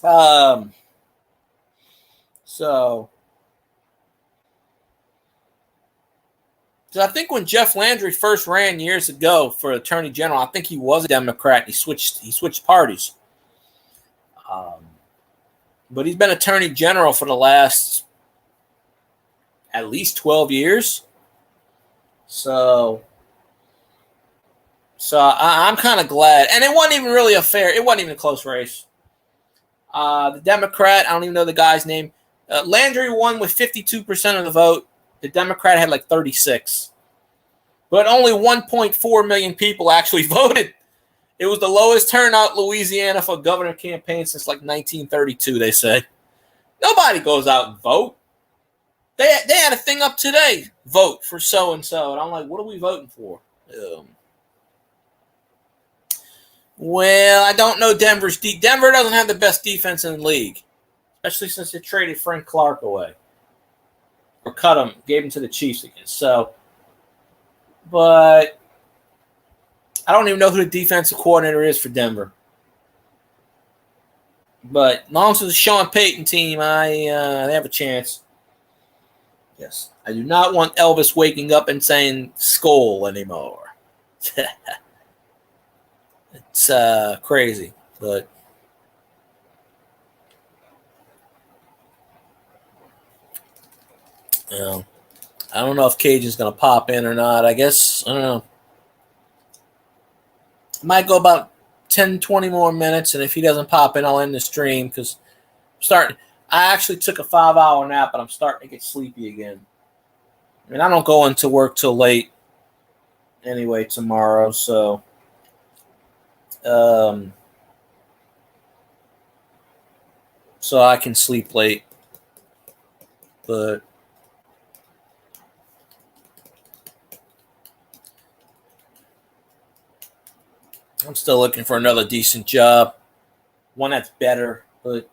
So I think when Jeff Landry first ran years ago for Attorney General, I think he was a Democrat. He switched parties. But he's been Attorney General for the last at least 12 years. So I'm kind of glad. And it wasn't even really it wasn't even a close race. The Democrat, I don't even know the guy's name. Landry won with 52% of the vote. The Democrat had like 36. But only 1.4 million people actually voted. It was the lowest turnout in Louisiana for a governor campaign since like 1932, they said. Nobody goes out and vote. They had a thing up today. Vote for so-and-so. And I'm like, what are we voting for? Well, I don't know Denver's Denver doesn't have the best defense in the league. Especially since they traded Frank Clark away. or cut him, gave him to the Chiefs again. So, but I don't even know who the defensive coordinator is for Denver. But as long as it's a Sean Payton team, they have a chance. Yes. I do not want Elvis waking up and saying "Skol" anymore. It's crazy, but I don't know if Cajun's going to pop in or not. I guess, I don't know. I might go about 10, 20 more minutes, and if he doesn't pop in, I'll end the stream because I actually took a 5-hour nap, but I'm starting to get sleepy again. I mean, I don't go into work till late anyway tomorrow, so so I can sleep late. But I'm still looking for another decent job, one that's better. But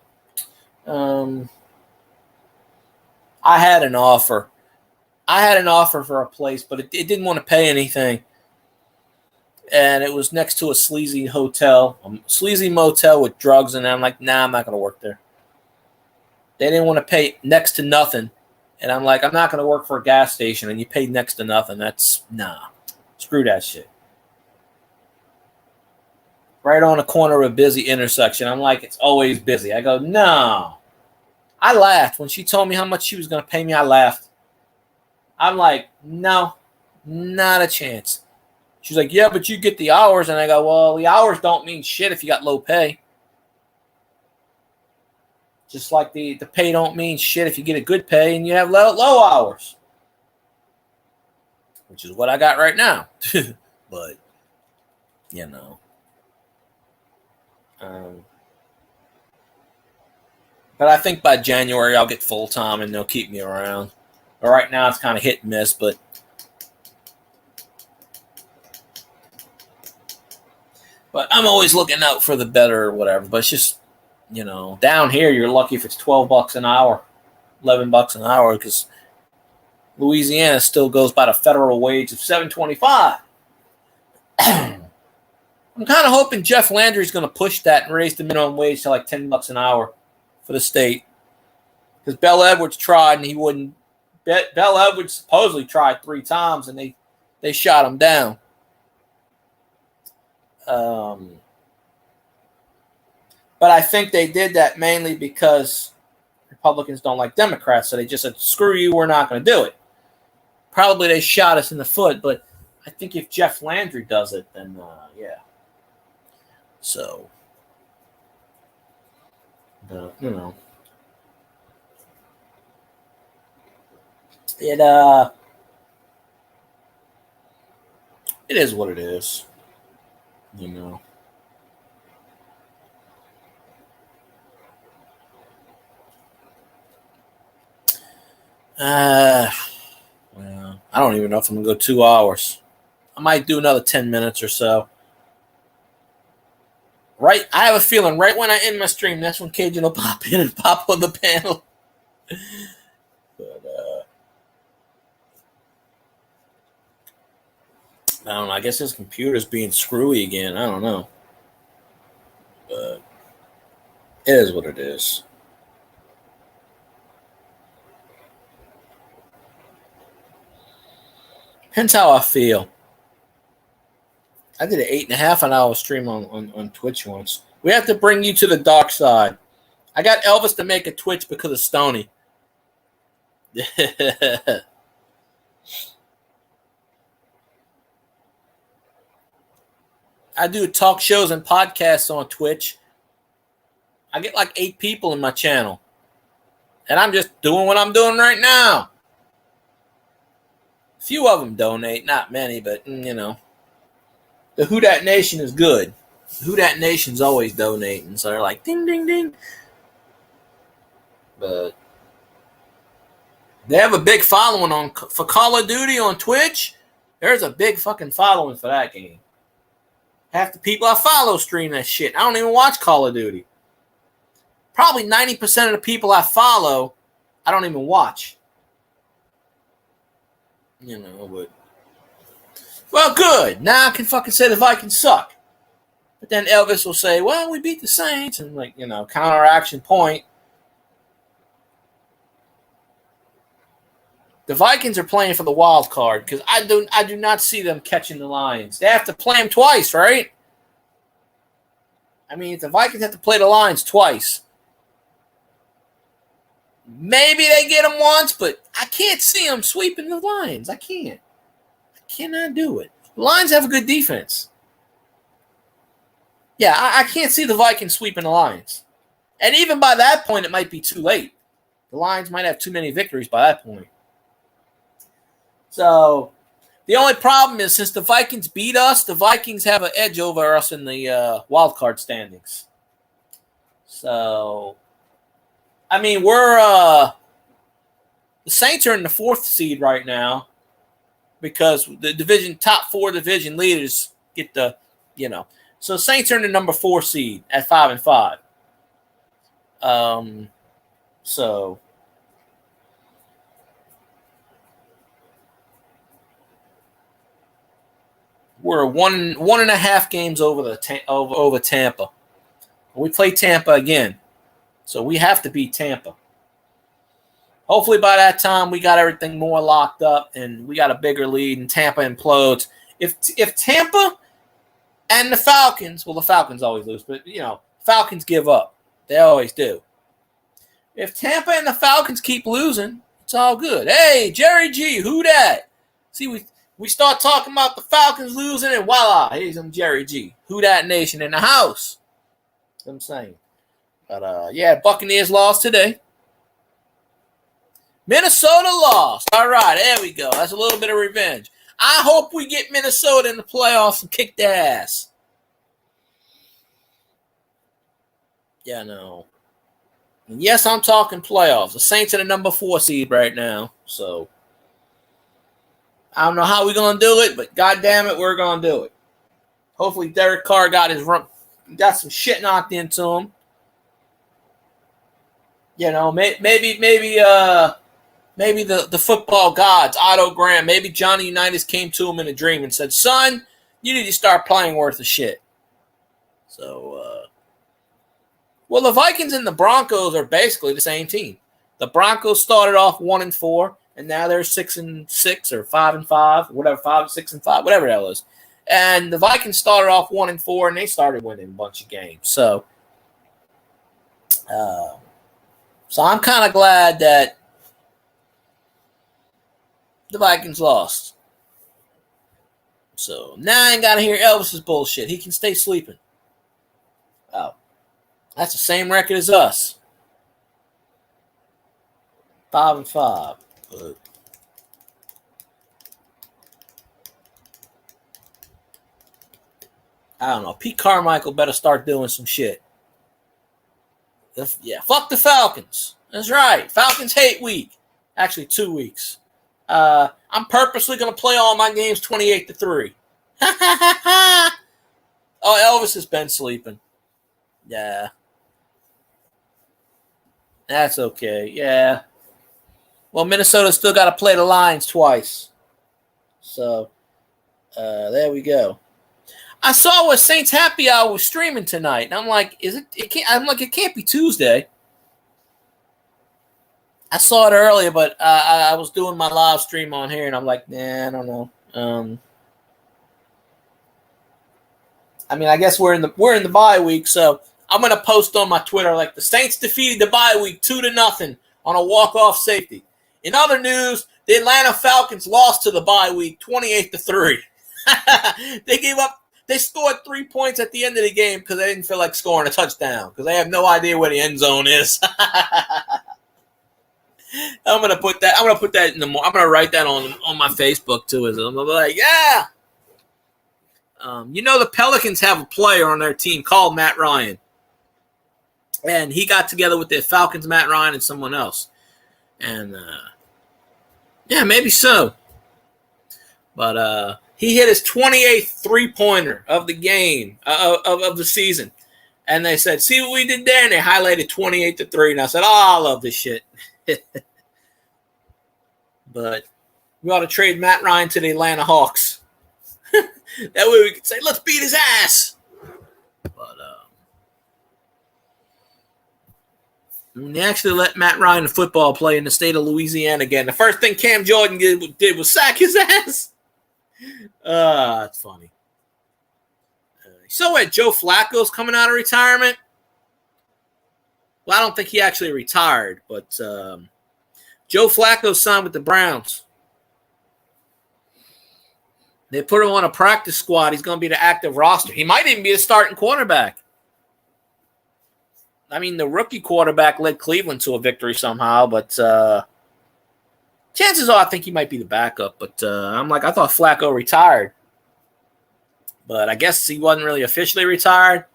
I had an offer. For a place, but it didn't want to pay anything. And it was next to a sleazy hotel, a sleazy motel with drugs. And I'm like, nah, I'm not going to work there. They didn't want to pay next to nothing. And I'm like, I'm not going to work for a gas station and you pay next to nothing. Screw that shit. Right on the corner of a busy intersection. I'm like, it's always busy. I go, no. I laughed. When she told me how much she was going to pay me, I laughed. I'm like, no, not a chance. She's like, yeah, but you get the hours. And I go, well, the hours don't mean shit if you got low pay. Just like the pay don't mean shit if you get a good pay and you have low hours. Which is what I got right now. But, you know. But I think by January I'll get full-time and they'll keep me around. But right now it's kind of hit and miss, but I'm always looking out for the better or whatever. But it's just, down here you're lucky if it's $12 an hour, $11 an hour, because Louisiana still goes by the federal wage of $7.25. I'm kind of hoping Jeff Landry's going to push that and raise the minimum wage to like $10 an hour for the state, because Bell Edwards tried and he wouldn't. Bell Edwards supposedly tried 3 times and they shot him down. But I think they did that mainly because Republicans don't like Democrats, so they just said, screw you, we're not going to do it. Probably they shot us in the foot, but I think if Jeff Landry does it, then yeah. So, it is what it is, Well, I don't even know if I'm gonna go 2 hours. I might do another 10 minutes or so. Right, I have a feeling right when I end my stream, that's when Cajun will pop in and pop on the panel. But I don't know. I guess his computer's being screwy again. I don't know. But it is what it is. Depends how I feel. I did an 8.5 hour stream on Twitch once. We have to bring you to the dark side. I got Elvis to make a Twitch because of Stoney. I do talk shows and podcasts on Twitch. I get like 8 people in my channel. And I'm just doing what I'm doing right now. A few of them donate, not many, but, The Who Dat Nation is good. The Who Dat Nation's always donating. So they're like, ding, ding, ding. But they have a big following for Call of Duty on Twitch. There's a big fucking following for that game. Half the people I follow stream that shit. I don't even watch Call of Duty. Probably 90% of the people I follow, I don't even watch. But well, good. Now I can fucking say the Vikings suck. But then Elvis will say, well, we beat the Saints, and counteraction point. The Vikings are playing for the wild card because I do not see them catching the Lions. They have to play them twice, right? I mean, if the Vikings have to play the Lions twice, maybe they get them once, but I can't see them sweeping the Lions. I can't. I cannot do it. The Lions have a good defense. Yeah, I can't see the Vikings sweeping the Lions. And even by that point, it might be too late. The Lions might have too many victories by that point. So, the only problem is since the Vikings beat us, the Vikings have an edge over us in the wild card standings. So, I mean, the Saints are in the 4th seed right now because the top 4 division leaders get So Saints are in the number 4 seed at 5-5. So we're 1.5 games over over Tampa. We play Tampa again, so we have to beat Tampa. Hopefully by that time we got everything more locked up and we got a bigger lead and Tampa implodes. If Tampa and the Falcons, well, the Falcons always lose, but Falcons give up. They always do. If Tampa and the Falcons keep losing, it's all good. Hey, Jerry G, who dat? See, we start talking about the Falcons losing, and voila, here's some Jerry G. Who dat nation in the house? That's what I'm saying. But, Buccaneers lost today. Minnesota lost. All right, there we go. That's a little bit of revenge. I hope we get Minnesota in the playoffs and kick their ass. Yeah, no. And yes, I'm talking playoffs. The Saints are the number 4 seed right now. So, I don't know how we're going to do it, but God damn it, we're going to do it. Hopefully Derek Carr got some shit knocked into him. Maybe the football gods, Otto Graham, maybe Johnny Unitas came to him in a dream and said, son, you need to start playing worth of shit. So, the Vikings and the Broncos are basically the same team. The Broncos started off 1-4, and now they're 6-6 or 5-5, whatever, 5-6-5, whatever that was. And the Vikings started off 1-4, and they started winning a bunch of games. So I'm kind of glad that the Vikings lost. So now I ain't got to hear Elvis's bullshit. He can stay sleeping. Oh, that's the same record as us. 5-5. But I don't know. Pete Carmichael better start doing some shit. Fuck the Falcons. That's right. Falcons hate week. Actually, 2 weeks. I'm purposely going to play all my games 28-3. Oh, Elvis has been sleeping. Yeah. That's okay. Yeah. Well, Minnesota's still got to play the Lions twice. So, there we go. I saw what Saints Happy Hour was streaming tonight, and I'm like, it can't be Tuesday. I saw it earlier, but I was doing my live stream on here, and I'm like, nah, I don't know. I mean, I guess we're in the bye week, so I'm gonna post on my Twitter like the Saints defeated the bye week 2-0 on a walk-off safety. In other news, the Atlanta Falcons lost to the bye week 28-3. They gave up. They scored 3 points at the end of the game because they didn't feel like scoring a touchdown because they have no idea where the end zone is. I'm gonna put that. I'm gonna write that on my Facebook too. I'm gonna be like, yeah. The Pelicans have a player on their team called Matt Ryan, and he got together with the Falcons, Matt Ryan, and someone else, and maybe so. But he hit his 28th three-pointer of the game of the season, and they said, "See what we did there?" And they highlighted 28-3, and I said, "Oh, I love this shit." But We ought to trade Matt Ryan to the Atlanta Hawks. That way we could say, let's beat his ass. But they actually let Matt Ryan in football play in the state of Louisiana again. The first thing Cam Jordan did was sack his ass. That's funny. So what? Joe Flacco's coming out of retirement? Well, I don't think he actually retired, but Joe Flacco signed with the Browns. They put him on a practice squad. He's going to be the active roster. He might even be a starting quarterback. I mean, the rookie quarterback led Cleveland to a victory somehow, but chances are I think he might be the backup. But I thought Flacco retired. But I guess he wasn't really officially retired.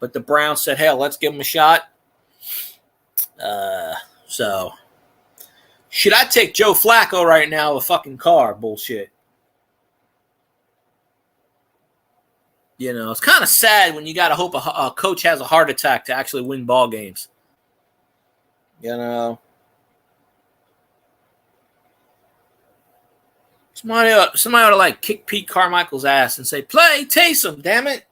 But the Browns said, hell, let's give him a shot. So, should I take Joe Flacco right now with fucking Carr? Bullshit. You know, it's kind of sad when you got to hope a coach has a heart attack to actually win ball games. You know. Somebody ought to like kick Pete Carmichael's ass and say, play Taysom, damn it.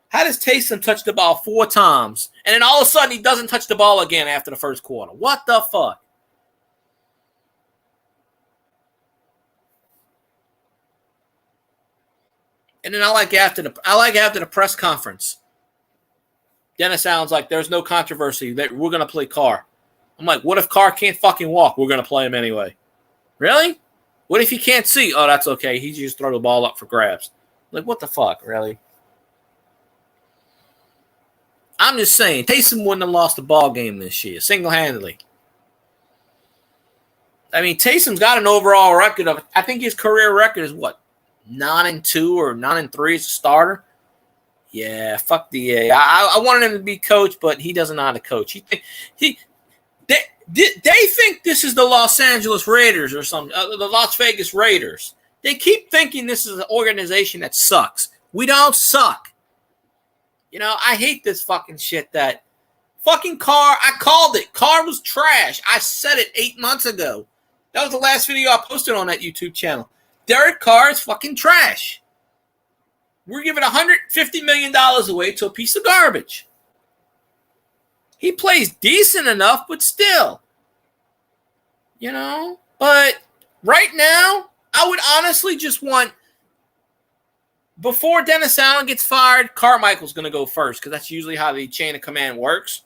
How does Taysom touch the ball 4 times? And then all of a sudden he doesn't touch the ball again after the first quarter. What the fuck? And then I like after the press conference. Dennis sounds like there's no controversy that we're gonna play Carr. I'm like, what if Carr can't fucking walk? We're gonna play him anyway. Really? What if he can't see? Oh, that's okay. He just throw the ball up for grabs. Like, what the fuck, really? I'm just saying, Taysom wouldn't have lost the ball game this year, single-handedly. I mean, Taysom's got an overall record of, I think his career record is what? 9-2 or 9-3 as a starter. Yeah, fuck DA. I wanted him to be coach, but he doesn't know how to coach. They think this is the Los Angeles Raiders or something, the Las Vegas Raiders. They keep thinking this is an organization that sucks. We don't suck. You know, I hate this fucking shit that fucking Carr. I called it. Carr was trash. I said it 8 months ago. That was the last video I posted on that YouTube channel. Derek Carr is fucking trash. We're giving $150 million away to a piece of garbage. He plays decent enough, but still. You know? But right now, I would honestly just want, before Dennis Allen gets fired, Carmichael's going to go first, because that's usually how the chain of command works.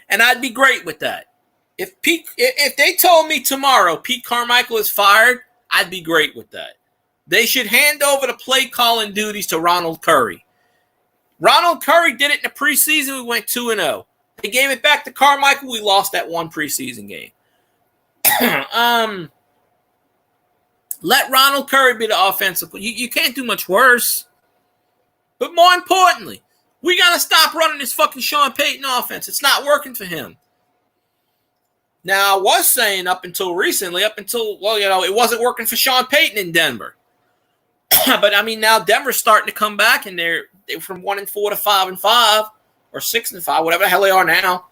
And I'd be great with that. If they told me tomorrow Pete Carmichael is fired, I'd be great with that. They should hand over the play calling duties to Ronald Curry. Ronald Curry did it in the preseason. We went 2-0. They gave it back to Carmichael. We lost that one preseason game. Let Ronald Curry be the offensive. You can't do much worse. But more importantly, we got to stop running this fucking Sean Payton offense. It's not working for him. Now, I was saying up until recently, it wasn't working for Sean Payton in Denver. But, I mean, now Denver's starting to come back, and they're from 1-4 to 5-5, or 6-5, whatever the hell they are now.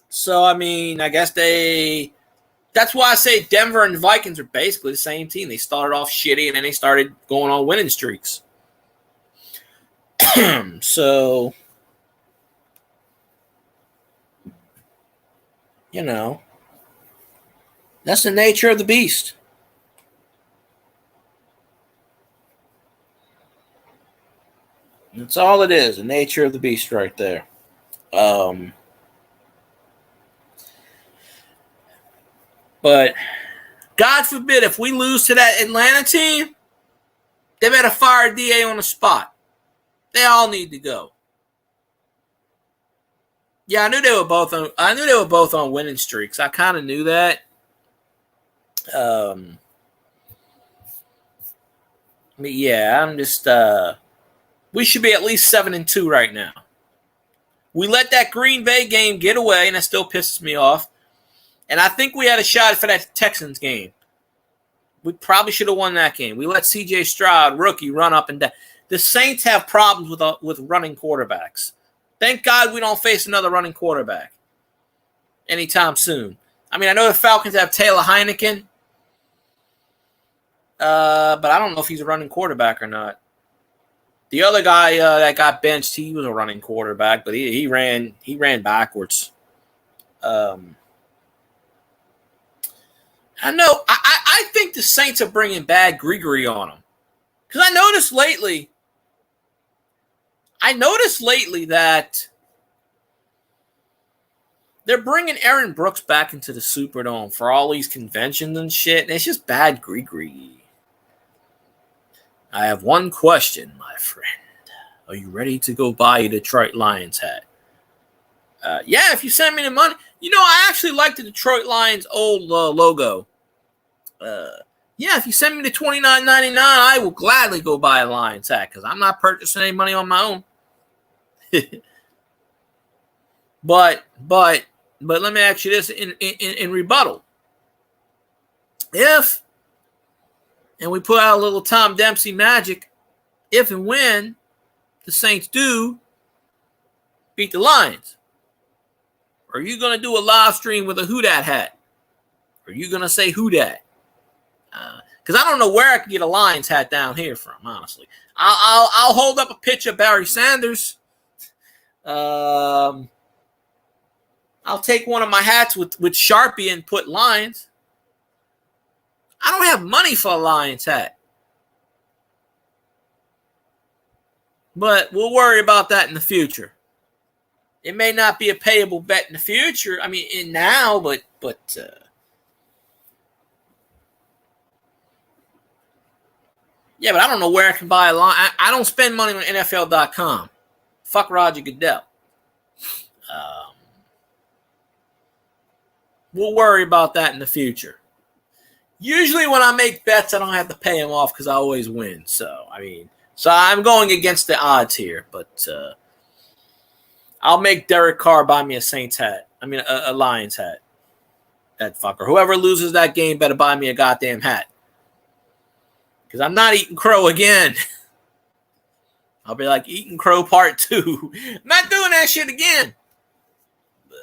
So, I mean, I guess that's why I say Denver and the Vikings are basically the same team. They started off shitty, and then they started going on winning streaks. So, you know, that's the nature of the beast. That's all it is, the nature of the beast right there. But God forbid if we lose to that Atlanta team, they better fire DA on the spot. They all need to go. Yeah, I knew they were both on winning streaks. I kind of knew that. Yeah, I'm just we should be at least 7-2 right now. We let that Green Bay game get away, and that still pisses me off. And I think we had a shot for that Texans game. We probably should have won that game. We let C.J. Stroud, rookie, run up and down. The Saints have problems with running quarterbacks. Thank God we don't face another running quarterback anytime soon. I mean, I know the Falcons have Taylor Heineken, but I don't know if he's a running quarterback or not. The other guy that got benched, he was a running quarterback, but he ran backwards. I know. I think the Saints are bringing bad Gregory on them, because I noticed lately that they're bringing Aaron Brooks back into the Superdome for all these conventions and shit, and it's just bad Gregory. I have one question, my friend. Are you ready to go buy a Detroit Lions hat? Yeah, if you send me the money. You know, I actually like the Detroit Lions old logo. Yeah, if you send me the $29.99, I will gladly go buy a Lions hat because I'm not purchasing any money on my own. But let me ask you this in rebuttal. If, and we put out a little Tom Dempsey magic, if and when the Saints do beat the Lions, are you going to do a live stream with a Who Dat hat? Are you going to say Who Dat? Because I don't know where I can get a Lions hat down here from, honestly. I'll hold up a picture of Barry Sanders. I'll take one of my hats with Sharpie and put Lions. I don't have money for a Lions hat. But we'll worry about that in the future. It may not be a payable bet in the future. I mean, in now, but yeah, but I don't know where I can buy a line. I don't spend money on NFL.com. Fuck Roger Goodell. We'll worry about that in the future. Usually when I make bets, I don't have to pay them off because I always win. So I'm going against the odds here. But I'll make Derek Carr buy me a Saints hat. I mean, a Lions hat. That fucker. Whoever loses that game better buy me a goddamn hat. Because I'm not eating crow again. I'll be like eating crow part 2. I'm not doing that shit again. But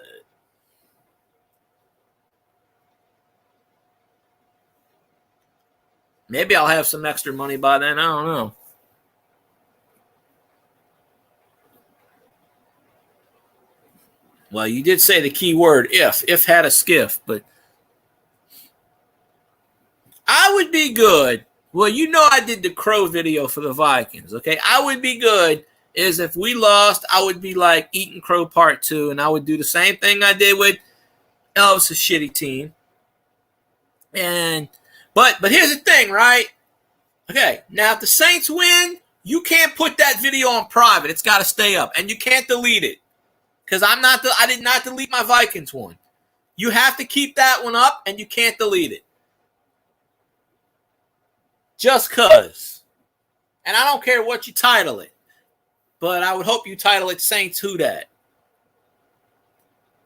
maybe I'll have some extra money by then. I don't know. Well, you did say the key word, if. If had a skiff, but I would be good. Well, you know I did the crow video for the Vikings, okay? I would be good is if we lost, I would be like eating crow part 2, and I would do the same thing I did with Elvis' shitty team. But here's the thing, right? Okay, now if the Saints win, you can't put that video on private. It's got to stay up, and you can't delete it because I did not delete my Vikings one. You have to keep that one up, and you can't delete it. Just cause. And I don't care what you title it. But I would hope you title it Saints Who Dat.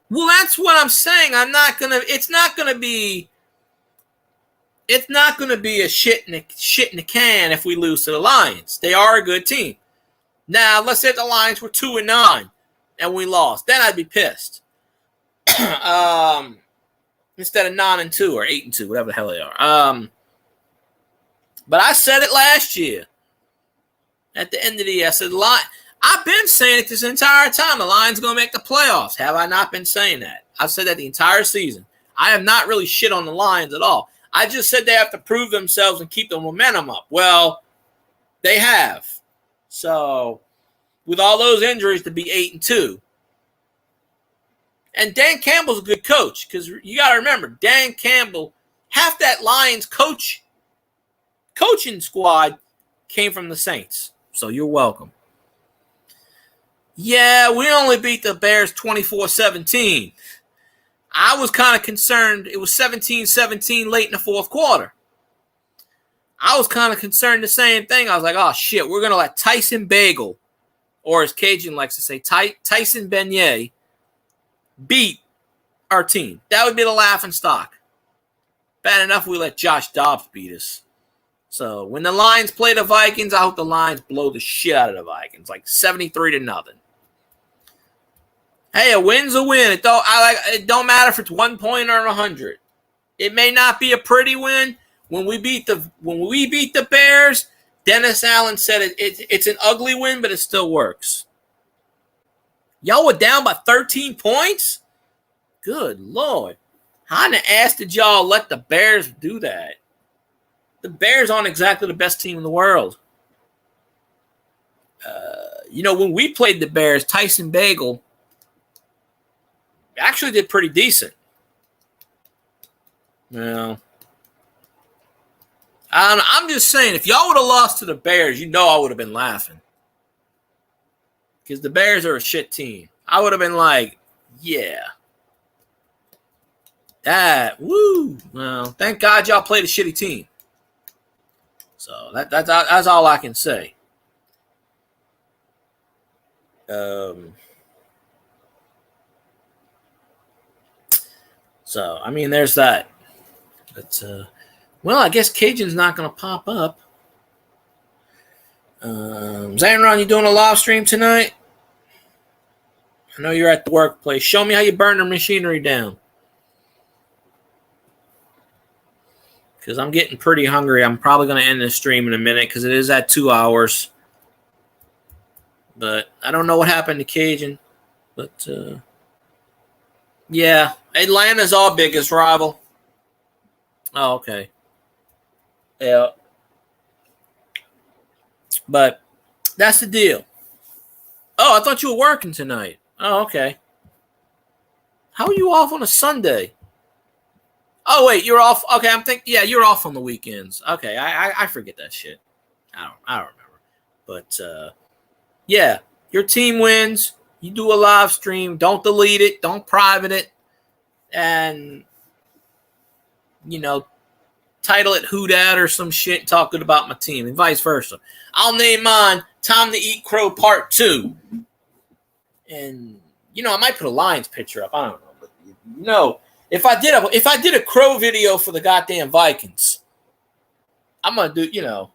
Well, that's what I'm saying. It's not gonna be a shit in the can if we lose to the Lions. They are a good team. Now, let's say the Lions were 2-9 and we lost. Then I'd be pissed. Instead of 9-2 or 8-2, whatever the hell they are. But I said it last year. At the end of the year, I said, I've been saying it this entire time. The Lions going to make the playoffs. Have I not been saying that? I've said that the entire season. I have not really shit on the Lions at all. I just said they have to prove themselves and keep the momentum up. Well, they have. So, with all those injuries to be 8-2. And Dan Campbell's a good coach because you got to remember, Dan Campbell, half that Lions coaching squad came from the Saints. So you're welcome. Yeah, we only beat the Bears 24-17. I was kind of concerned. It was 17-17 late in the fourth quarter. I was kind of concerned the same thing. I was like, oh, shit, we're going to let Tyson Bagel, or as Cajun likes to say, Tyson Beignet, beat our team. That would be the laughing stock. Bad enough we let Josh Dobbs beat us. So when the Lions play the Vikings, I hope the Lions blow the shit out of the Vikings, like 73-0. Hey, a win's a win. It don't matter if it's 1 point or 100. It may not be a pretty win. When we beat the Bears, Dennis Allen said it's an ugly win, but it still works. Y'all were down by 13 points? Good Lord. How in the ass did y'all let the Bears do that? The Bears aren't exactly the best team in the world. When we played the Bears, Tyson Bagel actually did pretty decent. Well, I'm just saying, if y'all would have lost to the Bears, I would have been laughing. Because the Bears are a shit team. I would have been like, yeah. Woo. Well, thank God y'all played a shitty team. So that's all I can say. So, I mean, there's that. But, I guess Cajun's not going to pop up. Zanron, you doing a live stream tonight? I know you're at the workplace. Show me how you burn the machinery down. Because I'm getting pretty hungry. I'm probably going to end this stream in a minute because it is at 2 hours. But I don't know what happened to Cajun. But, yeah, Atlanta's our biggest rival. Oh, okay. Yeah. But that's the deal. Oh, I thought you were working tonight. Oh, okay. How are you off on a Sunday? Oh, wait, you're off. Okay, you're off on the weekends. Okay, I forget that shit. I don't remember. But, yeah, your team wins. You do a live stream. Don't delete it. Don't private it. And, title it Who Dat or some shit talking about my team and vice versa. I'll name mine Time to Eat Crow Part 2. And, I might put a Lions picture up. I don't know. But, if I did a Crow video for the goddamn Vikings, I'm going to do,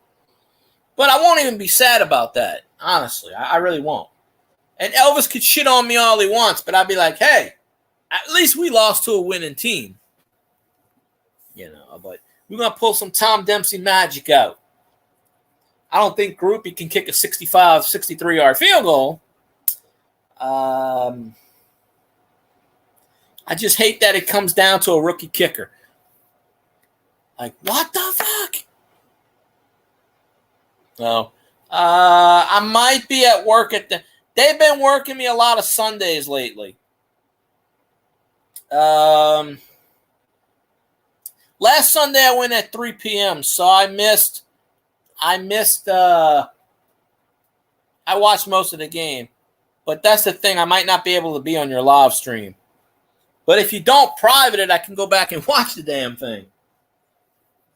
But I won't even be sad about that. Honestly, I really won't. And Elvis could shit on me all he wants, but I'd be like, hey, at least we lost to a winning team. But we're going to pull some Tom Dempsey magic out. I don't think Groupie can kick a 65, 63-yard field goal. I just hate that it comes down to a rookie kicker. Like, what the fuck? No. I might be at work they've been working me a lot of Sundays lately. Last Sunday I went at 3 p.m., so I watched most of the game. But that's the thing, I might not be able to be on your live stream. But if you don't private it, I can go back and watch the damn thing.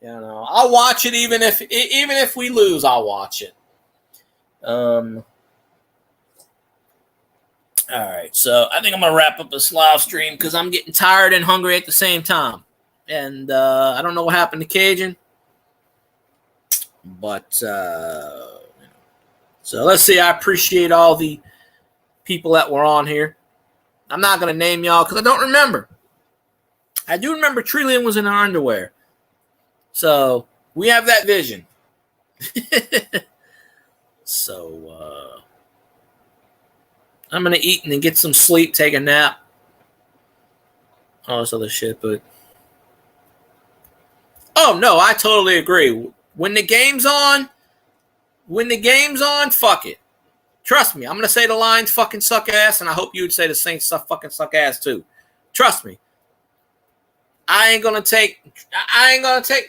I'll watch it even if we lose, I'll watch it. All right, so I think I'm going to wrap up this live stream because I'm getting tired and hungry at the same time. And I don't know what happened to Cajun. But, so let's see. I appreciate all the people that were on here. I'm not going to name y'all because I don't remember. I do remember Trillian was in her underwear. So we have that vision. So I'm going to eat and then get some sleep, take a nap. All this other shit, but oh no, I totally agree. When the game's on, fuck it. Trust me, I'm going to say the Lions fucking suck ass, and I hope you would say the Saints fucking suck ass too. Trust me. I ain't gonna take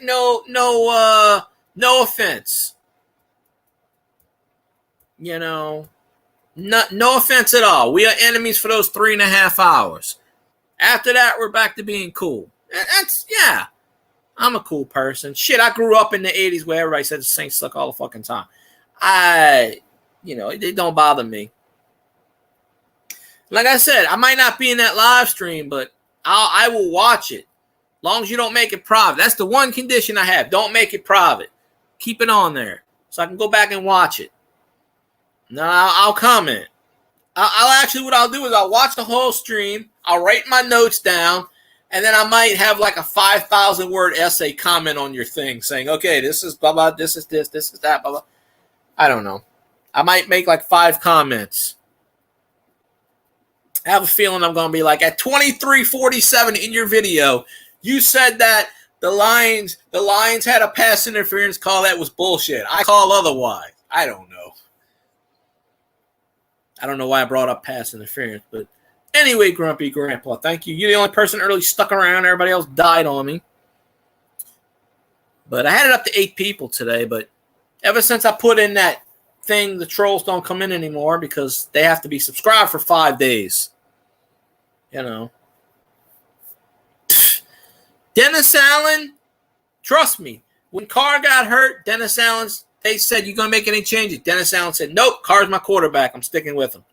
no offense. No offense at all. We are enemies for those 3.5 hours. After that, we're back to being cool. I'm a cool person. Shit, I grew up in the 80s where everybody said the Saints suck all the fucking time. It don't bother me. Like I said, I might not be in that live stream, but I will watch it. As long as you don't make it private. That's the one condition I have. Don't make it private. Keep it on there so I can go back and watch it. No, I'll comment. What I'll do is I'll watch the whole stream. I'll write my notes down, and then I might have like a 5,000 word essay comment on your thing saying, okay, this is blah, blah, this is that, blah, blah. I don't know. I might make like 5 comments. I have a feeling I'm going to be like, at 23:47 in your video, you said that the Lions had a pass interference call that was bullshit. I call otherwise. I don't know. I don't know why I brought up pass interference, but anyway, Grumpy Grandpa, thank you. You're the only person that really stuck around. Everybody else died on me. But I had it up to 8 people today, but ever since I put in that thing, the trolls don't come in anymore because they have to be subscribed for 5 days. You know. Dennis Allen, trust me, when Carr got hurt, they said, you going to make any changes? Dennis Allen said, nope, Carr's my quarterback. I'm sticking with him.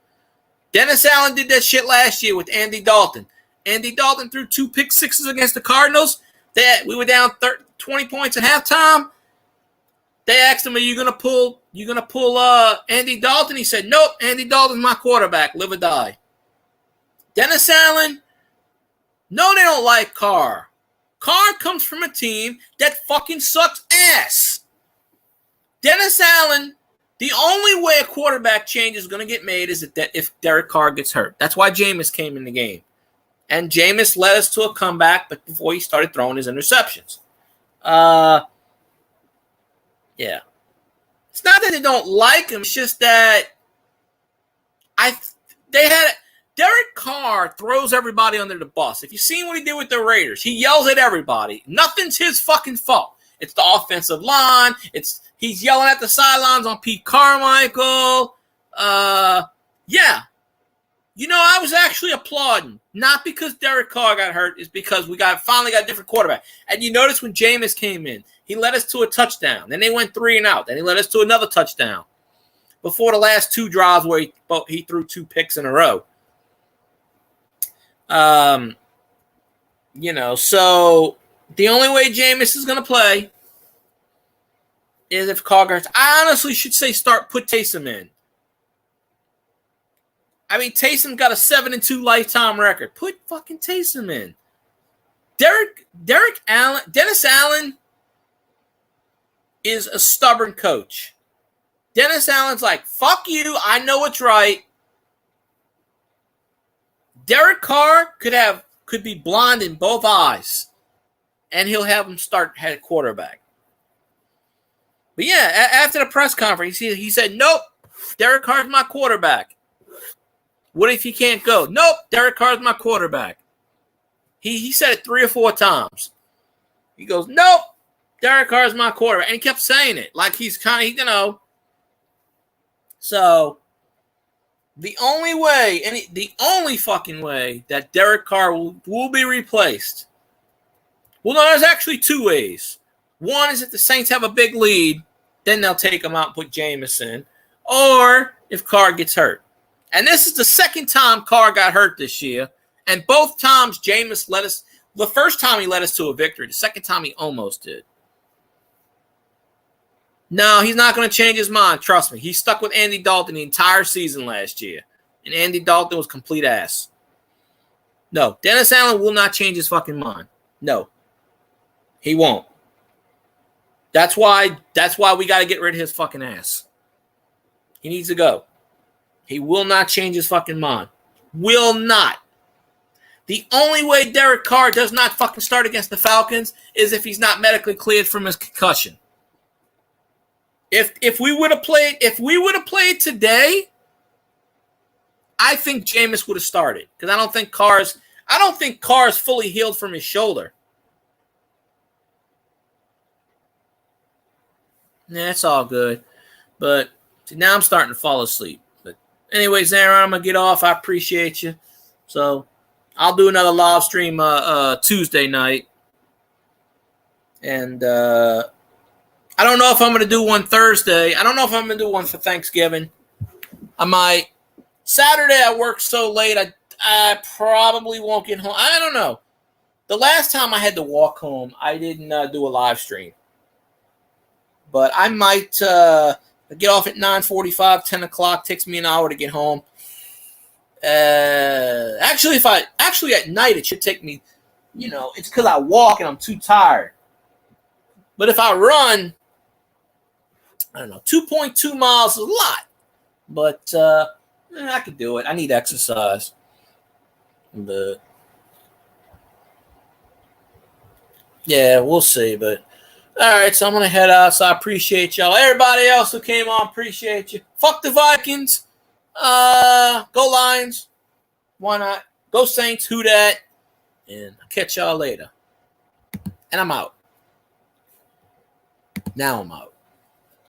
Dennis Allen did that shit last year with Andy Dalton. Andy Dalton threw 2 pick sixes against the Cardinals. We were down 20 points at halftime. They asked him, are you going to pull Andy Dalton? He said, nope, Andy Dalton's my quarterback, live or die. Dennis Allen, no, they don't like Carr. Carr comes from a team that fucking sucks ass. Dennis Allen, the only way a quarterback change is going to get made is if Derek Carr gets hurt. That's why Jameis came in the game. And Jameis led us to a comeback but before he started throwing his interceptions. Yeah. It's not that they don't like him. It's just that Derek Carr throws everybody under the bus. If you've seen what he did with the Raiders, he yells at everybody. Nothing's his fucking fault. It's the offensive line. He's yelling at the sidelines on Pete Carmichael. Yeah. You know, I was actually applauding. Not because Derek Carr got hurt. It's because we finally got a different quarterback. And you notice when Jameis came in, he led us to a touchdown. Then they went 3 and out. Then he led us to another touchdown. Before the last 2 drives where he threw 2 picks in a row. You know, so the only way Jameis is going to play is if Carr gets. I honestly should say put Taysom in. I mean, Taysom got a 7-2 lifetime record. Put fucking Taysom in. Dennis Allen is a stubborn coach. Dennis Allen's like, fuck you, I know what's right. Derek Carr could be blind in both eyes, and he'll have him start head quarterback. But yeah, after the press conference, he said, nope, Derek Carr's my quarterback. What if he can't go? Nope, Derek Carr's my quarterback. He said it 3 or 4 times. He goes, nope, Derek Carr's my quarterback. And he kept saying it like he's kind of, you know. So the only fucking way that Derek Carr will be replaced. Well, no, there's actually 2 ways. One is if the Saints have a big lead, then they'll take him out and put Jameis in. Or if Carr gets hurt. And this is the second time Carr got hurt this year. And both times Jameis led us. The first time he led us to a victory. The second time he almost did. No, he's not going to change his mind. Trust me. He stuck with Andy Dalton the entire season last year. And Andy Dalton was complete ass. No, Dennis Allen will not change his fucking mind. No. He won't. That's why we got to get rid of his fucking ass. He needs to go. He will not change his fucking mind. Will not. The only way Derek Carr does not fucking start against the Falcons is if he's not medically cleared from his concussion. If we would have played today, I think Jameis would have started because I don't think Carr's fully healed from his shoulder. Yeah, it's all good. But see, now I'm starting to fall asleep. But anyways, Aaron, I'm going to get off. I appreciate you. So I'll do another live stream Tuesday night. And I don't know if I'm going to do one Thursday. I don't know if I'm going to do one for Thanksgiving. I might. Saturday I work so late I probably won't get home. I don't know. The last time I had to walk home, I didn't do a live stream. But I might get off at 9:45, 10 o'clock. Takes me an hour to get home. Actually, at night it should take me, it's because I walk and I'm too tired. But if I run, I don't know, 2.2 miles is a lot. But I could do it. I need exercise. But yeah, we'll see. But all right, so I'm gonna head out. So I appreciate y'all. Everybody else who came on, appreciate you. Fuck the Vikings. Go Lions. Why not? Go Saints. Who dat? And I'll catch y'all later. And I'm out. Now I'm out.